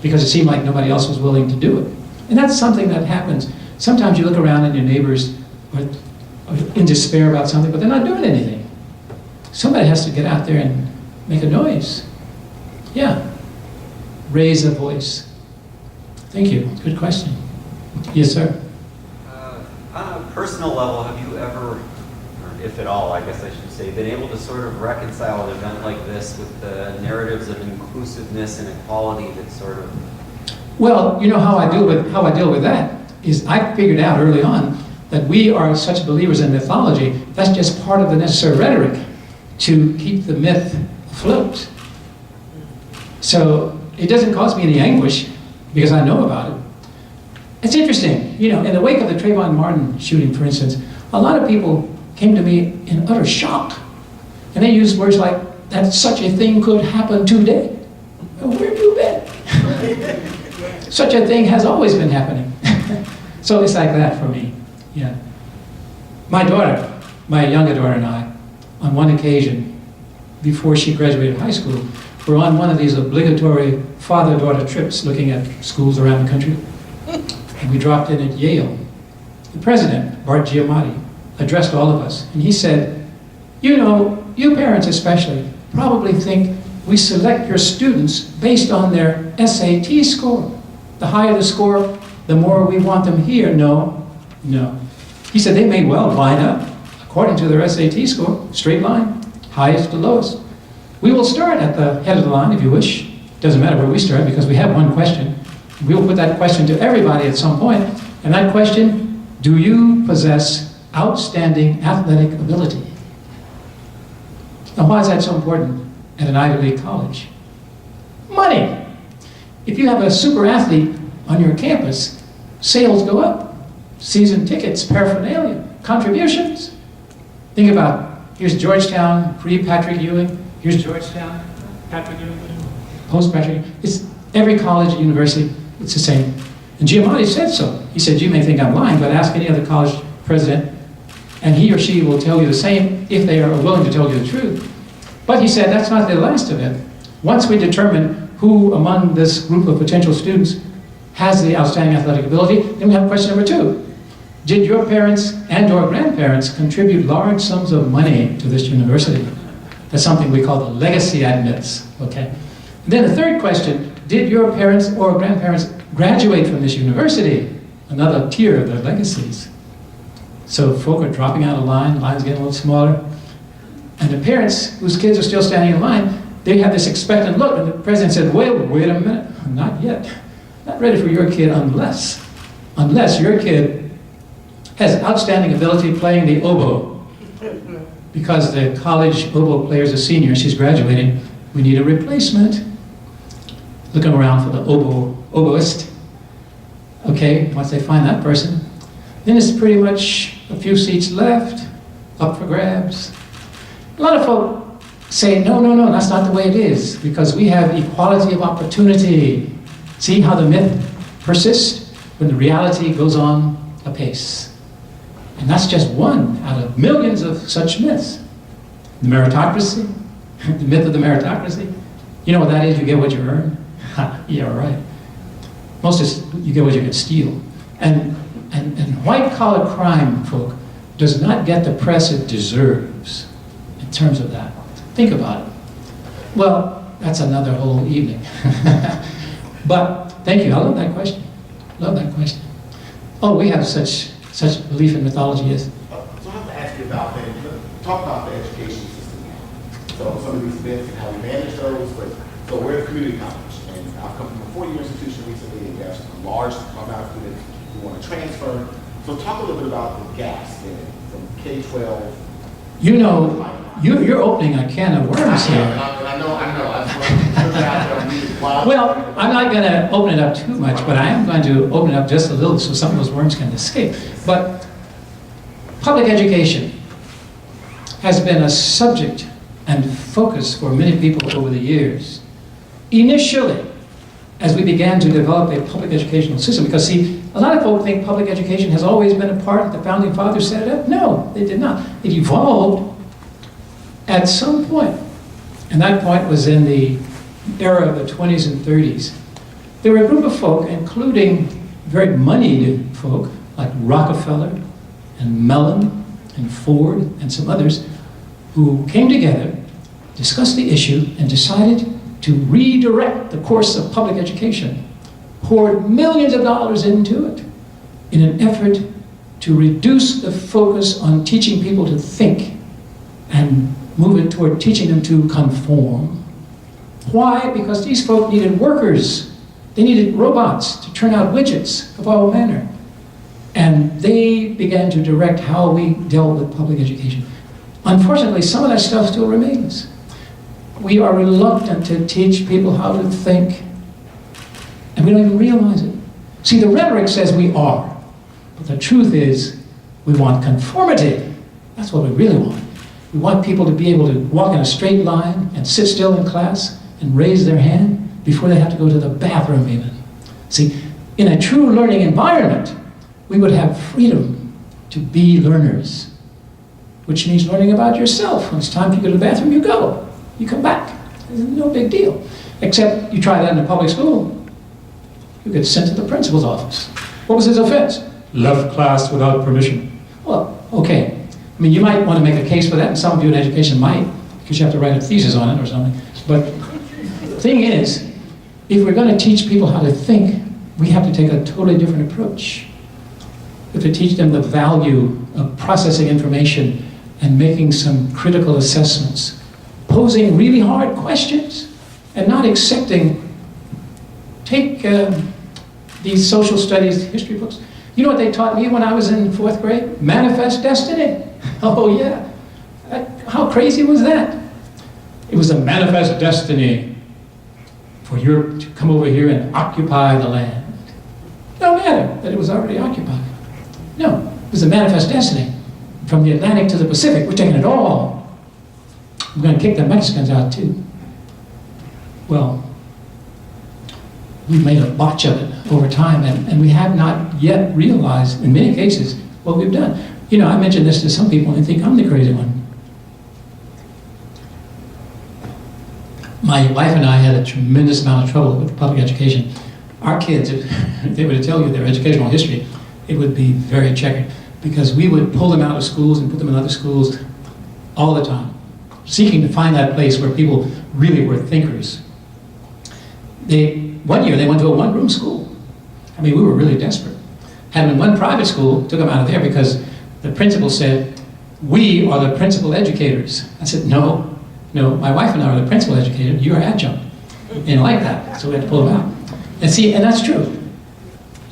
because it seemed like nobody else was willing to do it. And that's something that happens. Sometimes you look around and your neighbors are in despair about something, but they're not doing anything. Somebody has to get out there and make a noise. Yeah, raise a voice. Thank you, good question. Yes, sir? On a personal level, have you ever, or if at all, I guess I should say, been able to sort of reconcile an event like this with the narratives of inclusiveness and equality that sort of... Well, you know how I deal with that is I figured out early on that we are such believers in mythology, that's just part of the necessary rhetoric to keep the myth afloat. So it doesn't cause me any anguish because I know about it. It's interesting, you know, in the wake of the Trayvon Martin shooting, for instance, a lot of people came to me in utter shock. And they used words like, that such a thing could happen today. Well, where have you been? Such a thing has always been happening. So it's like that for me, yeah. My daughter, my younger daughter and I, on one occasion, before she graduated high school, were on one of these obligatory father-daughter trips looking at schools around the country. And we dropped in at Yale. The president, Bart Giamatti, addressed all of us, and he said, you know, you parents especially probably think we select your students based on their SAT score. The higher the score, the more we want them here. No, no. He said they may well line up according to their SAT score, straight line, highest to lowest. We will start at the head of the line if you wish. Doesn't matter where we start because we have one question. We will put that question to everybody at some point, and that question, do you possess outstanding athletic ability? Now, why is that so important at an Ivy League college? Money. If you have a super athlete on your campus, sales go up. Season tickets, paraphernalia, contributions. Think about, here's Georgetown, pre-Patrick Ewing. Here's Georgetown, Patrick Ewing, post-Patrick Ewing. It's every college, university, it's the same. And Giamatti said so. He said, you may think I'm lying, but ask any other college president, and he or she will tell you the same if they are willing to tell you the truth. But he said, that's not the last of it. Once we determine who among this group of potential students has the outstanding athletic ability, then we have question number 2. Did your parents and or grandparents contribute large sums of money to this university? That's something we call the legacy admits, okay? And then the third question, did your parents or grandparents graduate from this university? Another tier of their legacies. So folk are dropping out of line, lines getting a little smaller. And the parents whose kids are still standing in line, they have this expectant look, and the president said, wait a minute, not yet. Not ready for your kid unless your kid has outstanding ability playing the oboe. Because the college oboe player is a senior, she's graduating, we need a replacement. Looking around for the oboist. Okay, once they find that person, then it's pretty much a few seats left, up for grabs. A lot of folk say, no, that's not the way it is, because we have equality of opportunity. See how the myth persists when the reality goes on apace. And that's just one out of millions of such myths. The meritocracy, the myth of the meritocracy. You know what that is? You get what you earn. Yeah, right. Most is you get what you can steal. And white-collar crime, folk, does not get the press it deserves in terms of that. Think about it. Well, that's another whole evening. But thank you. I love that question. Love that question. Oh, we have such belief in mythology, yes. So I have to ask you about that. Talk about the education system now. So some of these myths and how we manage those. But so we're a community college, and I've come from a 4-year institution recently, and there's a large amount of students who want to transfer. So talk a little bit about the gaps in it from K-12. You know, you're opening a can of worms here. I know. Well, I'm not going to open it up too much, but I am going to open it up just a little so some of those worms can escape. But public education has been a subject and focus for many people over the years. Initially, as we began to develop a public educational system, because see, a lot of folks think public education has always been a part that the founding fathers set it up. No, they did not. It evolved at some point, and that point was in the era of the 20s and 30s. There were a group of folk, including very moneyed folk, like Rockefeller and Mellon and Ford and some others, who came together, discussed the issue, and decided to redirect the course of public education, poured millions of dollars into it in an effort to reduce the focus on teaching people to think and move it toward teaching them to conform. Why? Because these folk needed workers. They needed robots to turn out widgets of all manner. And they began to direct how we dealt with public education. Unfortunately, some of that stuff still remains. We are reluctant to teach people how to think, and we don't even realize it. See, the rhetoric says we are, but the truth is we want conformity. That's what we really want. We want people to be able to walk in a straight line and sit still in class and raise their hand before they have to go to the bathroom even. See, in a true learning environment, we would have freedom to be learners, which means learning about yourself. When it's time to go to the bathroom, you go. You come back. It's no big deal. Except you try that in a public school, you get sent to the principal's office. What was his offense? Left class without permission. Well, okay. I mean, you might want to make a case for that, and some of you in education might, because you have to write a thesis on it or something. But the thing is, if we're going to teach people how to think, we have to take a totally different approach. We have to teach them the value of processing information and making some critical assessments, posing really hard questions, and not accepting. Take these social studies history books. You know what they taught me when I was in 4th grade? Manifest destiny. Oh yeah. How crazy was that? It was a manifest destiny for Europe to come over here and occupy the land. No matter that it was already occupied. No, it was a manifest destiny. From the Atlantic to the Pacific, we're taking it all. We're going to kick the Mexicans out too. Well, we've made a botch of it over time, and we have not yet realized, in many cases, what we've done. You know, I mentioned this to some people and they think I'm the crazy one. My wife and I had a tremendous amount of trouble with public education. Our kids, if they were to tell you their educational history, it would be very checkered, because we would pull them out of schools and put them in other schools all the time, seeking to find that place where people really were thinkers. One year they went to a one-room school. I mean, we were really desperate. Had them in one private school, took them out of there because the principal said, "We are the principal educators." I said, no, my wife and I are the principal educators, you're adjunct. They didn't like that, so we had to pull them out. And see, and that's true.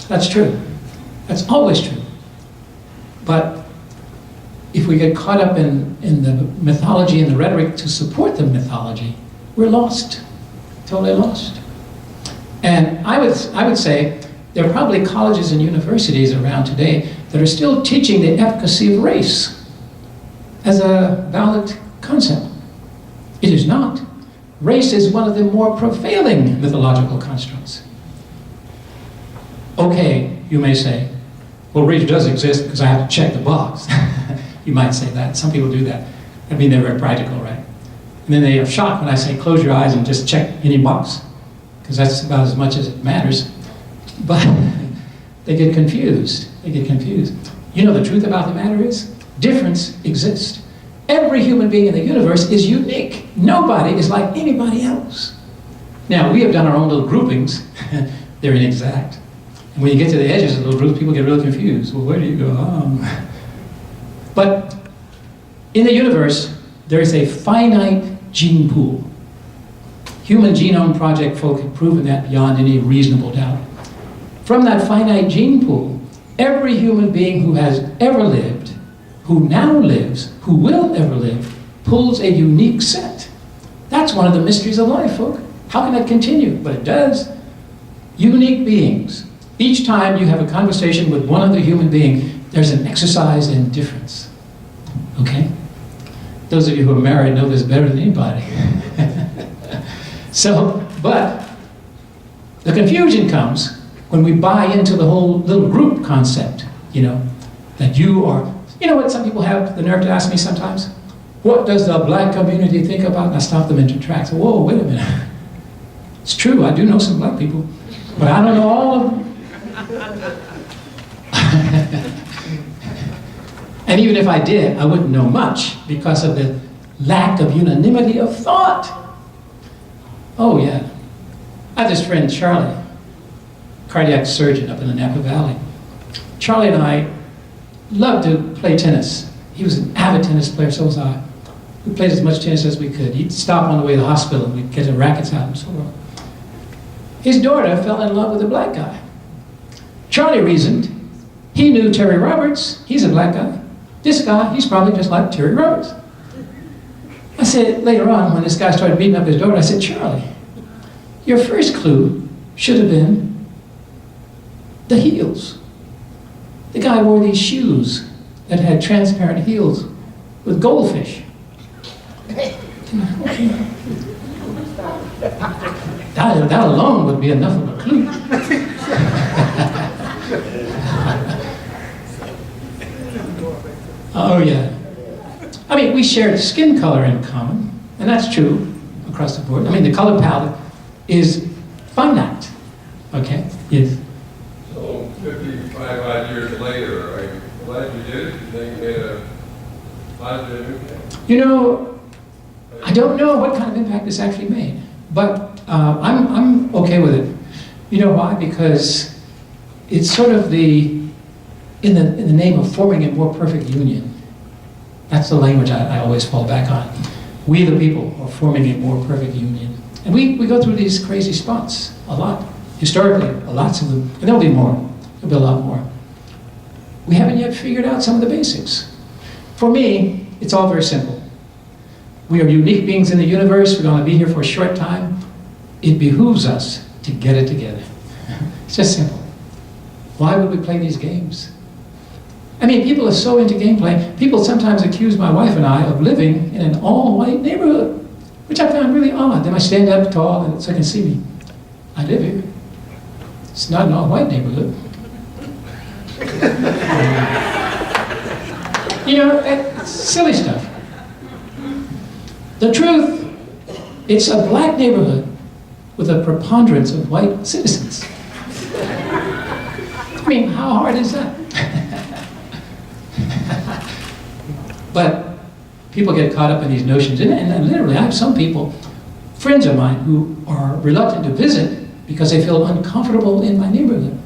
That's true. That's always true. But if we get caught up in the mythology and the rhetoric to support the mythology, we're lost, totally lost. And I would say there are probably colleges and universities around today that are still teaching the efficacy of race as a valid concept. It is not. Race is one of the more prevailing mythological constructs. Okay, you may say, well, race does exist because I have to check the box. You might say that. Some people do that. I mean, they're very practical, right? And then they are shocked when I say, close your eyes and just check any box, because that's about as much as it matters. But they get confused. They get confused. You know, the truth about the matter is, difference exists. Every human being in the universe is unique. Nobody is like anybody else. Now, we have done our own little groupings. They're inexact. And when you get to the edges of those groups, people get really confused. Well, where do you go? But in the universe, there is a finite gene pool. Human Genome Project folk have proven that beyond any reasonable doubt. From that finite gene pool, every human being who has ever lived, who now lives, who will ever live, pulls a unique set. That's one of the mysteries of life, folk. How can that continue? But it does. Unique beings. Each time you have a conversation with one other human being, there's an exercise in difference. Okay? Those of you who are married know this better than anybody. So, but the confusion comes when we buy into the whole little group concept, you know, that you are, you know what some people have the nerve to ask me sometimes? What does the black community think about? And I stop them in their tracks. Whoa, wait a minute. It's true, I do know some black people, but I don't know all of them. And even if I did, I wouldn't know much because of the lack of unanimity of thought. Oh yeah. I have this friend, Charlie, cardiac surgeon up in the Napa Valley. Charlie and I loved to play tennis. He was an avid tennis player, so was I. We played as much tennis as we could. He'd stop on the way to the hospital and we'd get the rackets out and so on. His daughter fell in love with a black guy. Charlie reasoned, he knew Terry Roberts, he's a black guy. This guy, he's probably just like Terry Roberts. I said, later on, when this guy started beating up his daughter, I said, Charlie, your first clue should have been the heels. The guy wore these shoes that had transparent heels with goldfish. That alone would be enough of a clue. Oh yeah. I mean, we shared skin color in common, and that's true across the board. I mean, the color palette is finite. Okay? Yes. So 55 odd years later, are you glad you did it? You think you made a You know, I don't know what kind of impact this actually made, but I'm okay with it. You know why? Because it's sort of in the name of forming a more perfect union. That's the language I always fall back on. We the people are forming a more perfect union. And we go through these crazy spots a lot. Historically, lots of them. And there'll be more. There'll be a lot more. We haven't yet figured out some of the basics. For me, it's all very simple. We are unique beings in the universe. We're going to be here for a short time. It behooves us to get it together. It's just simple. Why would we play these games? I mean, people are so into gameplay. People sometimes accuse my wife and I of living in an all-white neighborhood, which I found really odd. They might stand up tall and so they can see me. I live here. It's not an all-white neighborhood. You know, it's silly stuff. The truth, it's a black neighborhood with a preponderance of white citizens. I mean, how hard is that? But people get caught up in these notions, and literally I have some people, friends of mine, who are reluctant to visit because they feel uncomfortable in my neighborhood.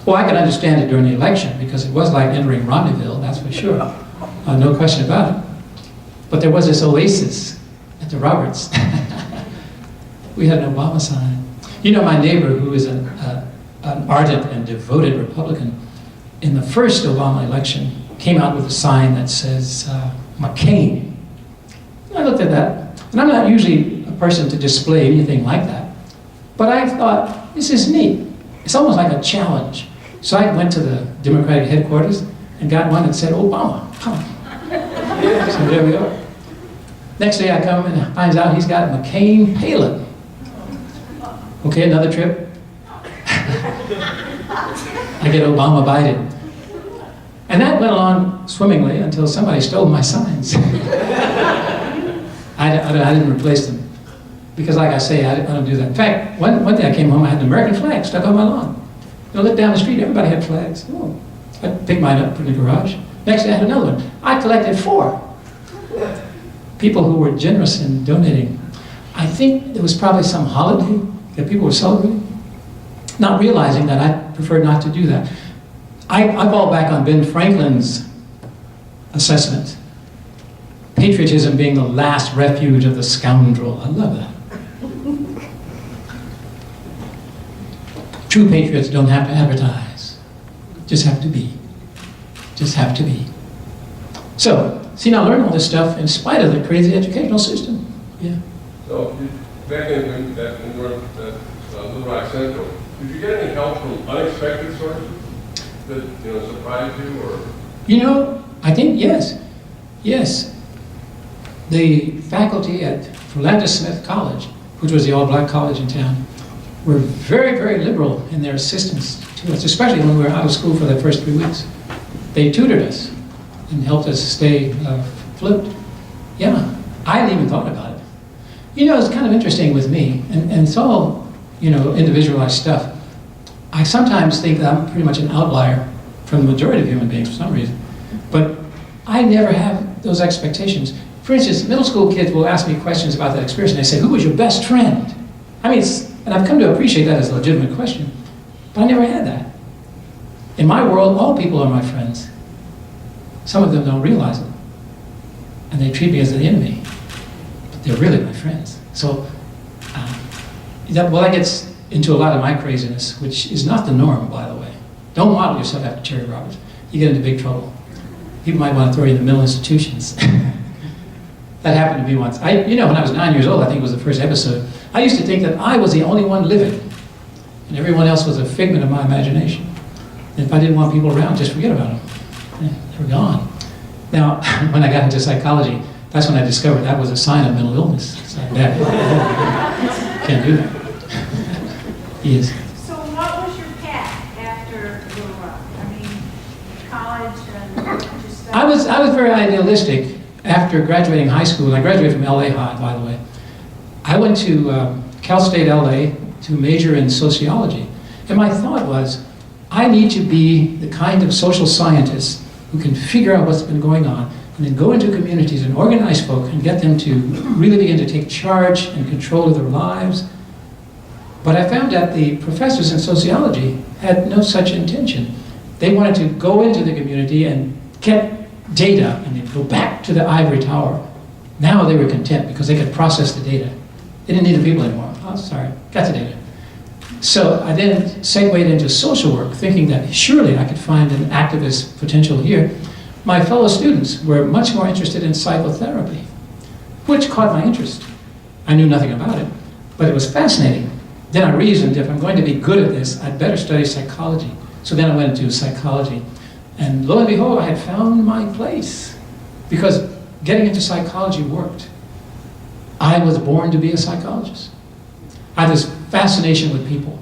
Well, I can understand it during the election because it was like entering Romneyville, that's for sure. No question about it. But there was this oasis at the Roberts. We had an Obama sign. You know, my neighbor, who is an ardent and devoted Republican, in the first Obama election, came out with a sign that says, McCain. I looked at that, and I'm not usually a person to display anything like that, but I thought, this is neat. It's almost like a challenge. So I went to the Democratic headquarters and got one that said, Obama, come. So there we are. Next day I come and finds out he's got McCain Palin. Okay, another trip. I get Obama Biden. And that went along swimmingly until somebody stole my signs. I didn't replace them. Because like I say, I don't do that. In fact, one day I came home, I had an American flag stuck on my lawn. You know, look down the street, everybody had flags. Oh, I picked mine up, put it in the garage. Next day I had another one. I collected 4. People who were generous in donating. I think there was probably some holiday that people were celebrating, not realizing that I preferred not to do that. I fall back on Ben Franklin's assessment. Patriotism being the last refuge of the scoundrel. I love that. True patriots don't have to advertise. Just have to be. Just have to be. So, see, now learn all this stuff in spite of the crazy educational system. Yeah. So, back in Little Rock Central, did you get any help from unexpected sources that, you know, surprised you, or? You know, I think yes. Yes. The faculty at Philander Smith College, which was the all-black college in town, were very, very liberal in their assistance to us, especially when we were out of school for the first 3 weeks. They tutored us and helped us stay afloat. Yeah, I hadn't even thought about it. You know, it's kind of interesting with me, and it's all, you know, individualized stuff. I sometimes think that I'm pretty much an outlier from the majority of human beings for some reason, but I never have those expectations. For instance, middle school kids will ask me questions about that experience, and they say, who was your best friend? I mean, and I've come to appreciate that as a legitimate question, but I never had that. In my world, all people are my friends. Some of them don't realize it, and they treat me as the enemy, but they're really my friends. So, that gets into a lot of my craziness, which is not the norm, by the way. Don't model yourself after Terry Roberts. You get into big trouble. People might want to throw you in the mental institutions. That happened to me once. You know, when I was 9 years old, I think it was the first episode, I used to think that I was the only one living, and everyone else was a figment of my imagination. And if I didn't want people around, just forget about them. They were gone. Now, when I got into psychology, that's when I discovered that was a sign of mental illness. It's like that. Can't do that. Yes. So what was your path after Little Rock? I mean, college and just... I was very idealistic. After graduating high school, and I graduated from LA High, by the way, I went to Cal State LA to major in sociology. And my thought was, I need to be the kind of social scientist who can figure out what's been going on, and then go into communities and organize folk and get them to really begin to take charge and control of their lives. But I found that the professors in sociology had no such intention. They wanted to go into the community and get data and then go back to the ivory tower. Now they were content because they could process the data. They didn't need the people anymore. Oh, sorry, got the data. So I then segued into social work, thinking that surely I could find an activist potential here. My fellow students were much more interested in psychotherapy, which caught my interest. I knew nothing about it, but it was fascinating. Then I reasoned if I'm going to be good at this, I'd better study psychology. So then I went into psychology. And lo and behold, I had found my place. Because getting into psychology worked. I was born to be a psychologist. I have this fascination with people.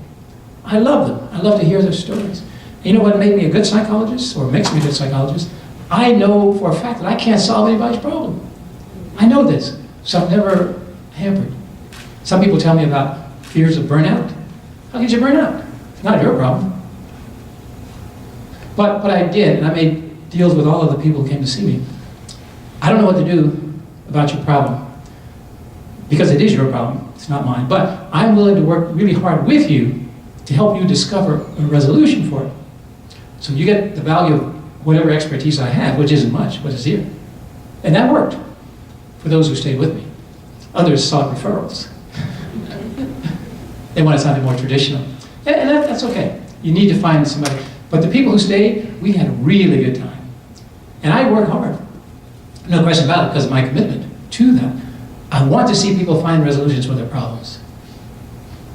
I love them. I love to hear their stories. And you know what made me a good psychologist, or makes me a good psychologist? I know for a fact that I can't solve anybody's problem. I know this, so I'm never hampered. Some people tell me about fears of burnout. How could you burn out? It's not your problem. But I did, and I made deals with all of the people who came to see me. I don't know what to do about your problem, because it is your problem, it's not mine. But I'm willing to work really hard with you to help you discover a resolution for it. So you get the value of whatever expertise I have, which isn't much, but is here. And that worked for those who stayed with me. Others sought referrals. They wanted something more traditional. And that's okay. You need to find somebody. But the people who stayed, we had a really good time. And I work hard. No question about it, because of my commitment to that. I want to see people find resolutions for their problems.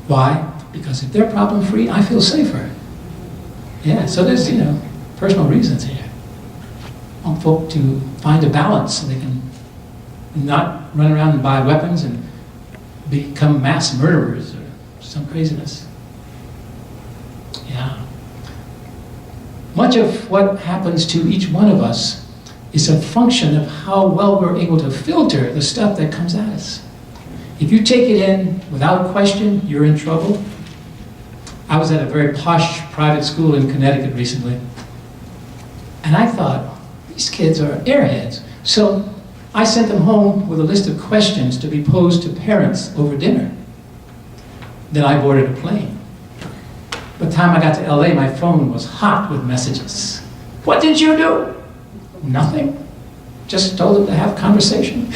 Why? Because if they're problem-free, I feel safer. Yeah, so there's, personal reasons here. I want folk to find a balance so they can not run around and buy weapons and become mass murderers or some craziness. Yeah. Much of what happens to each one of us is a function of how well we're able to filter the stuff that comes at us. If you take it in without question, you're in trouble. I was at a very posh private school in Connecticut recently, and I thought, these kids are airheads. So I sent them home with a list of questions to be posed to parents over dinner. Then I boarded a plane. By the time I got to LA, my phone was hot with messages. What did you do? Nothing. Just told them to have conversation.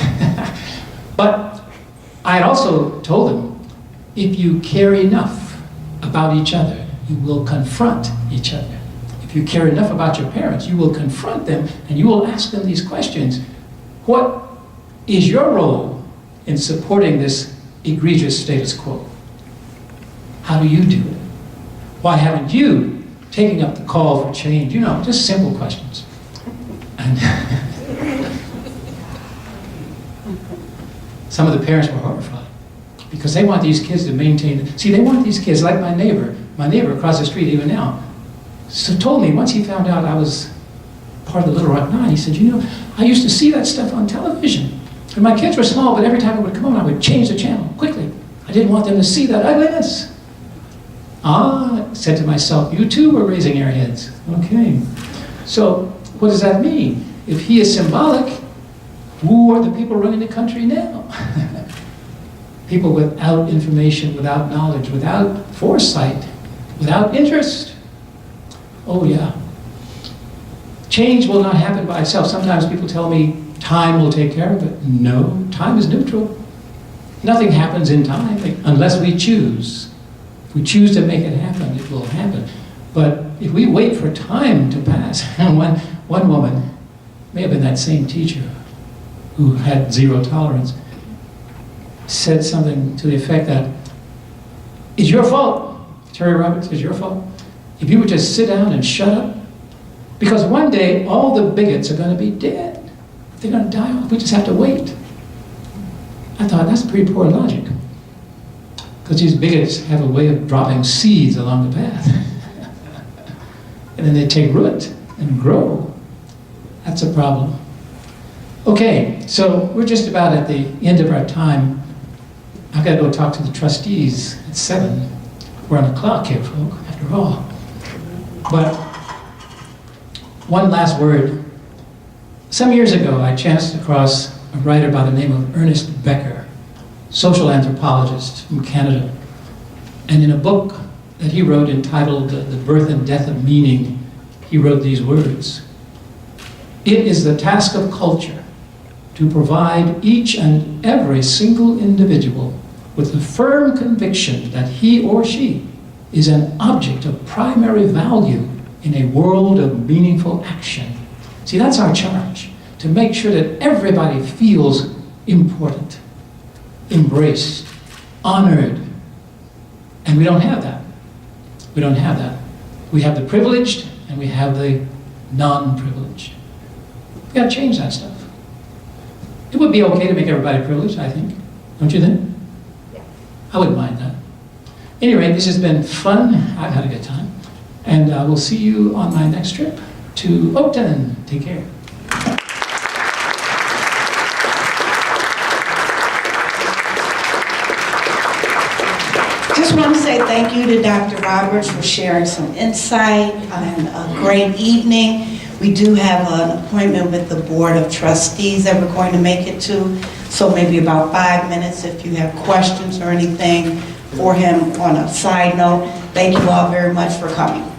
But I had also told them, if you care enough about each other, you will confront each other. If you care enough about your parents, you will confront them and you will ask them these questions. What is your role in supporting this egregious status quo? How do you do it? Why haven't you taken up the call for change? Just simple questions. And some of the parents were horrified because they want these kids to maintain. See, they want these kids, like my neighbor across the street even now, so told me once he found out I was part of the Little Rock Nine, he said, I used to see that stuff on television. And my kids were small, but every time it would come on, I would change the channel quickly. I didn't want them to see that ugliness. I said to myself, you too were raising airheads. Okay. So what does that mean? If he is symbolic, who are the people running the country now? People without information, without knowledge, without foresight, without interest. Oh yeah. Change will not happen by itself. Sometimes people tell me time will take care of it. No, time is neutral. Nothing happens in time unless we choose. If we choose to make it happen, it will happen. But if we wait for time to pass, one woman, may have been that same teacher who had zero tolerance, said something to the effect that, it's your fault, Terry Roberts, it's your fault. If you would just sit down and shut up, because one day all the bigots are going to be dead. They're going to die off. We just have to wait. I thought, that's pretty poor logic. Because these bigots have a way of dropping seeds along the path. And then they take root and grow. That's a problem. Okay, so we're just about at the end of our time. I've got to go talk to the trustees at 7. We're on the clock here, folk, after all. But one last word. Some years ago, I chanced across a writer by the name of Ernest Becker, social anthropologist from Canada. And in a book that he wrote entitled The Birth and Death of Meaning, he wrote these words: "It is the task of culture to provide each and every single individual with the firm conviction that he or she is an object of primary value in a world of meaningful action." See, that's our charge, to make sure that everybody feels important, embraced, honored. And we don't have that. We don't have that. We have the privileged and we have the non-privileged. We gotta change that stuff. It would be okay to make everybody privileged, I think. Don't you think? Yeah. I wouldn't mind that. Anyway, this has been fun. I've had a good time. And we'll see you on my next trip to Oakton. Take care. Just want to say thank you to Dr. Roberts for sharing some insight and a great evening. We do have an appointment with the Board of Trustees that we're going to make it to, so maybe about 5 minutes if you have questions or anything for him on a side note. Thank you all very much for coming.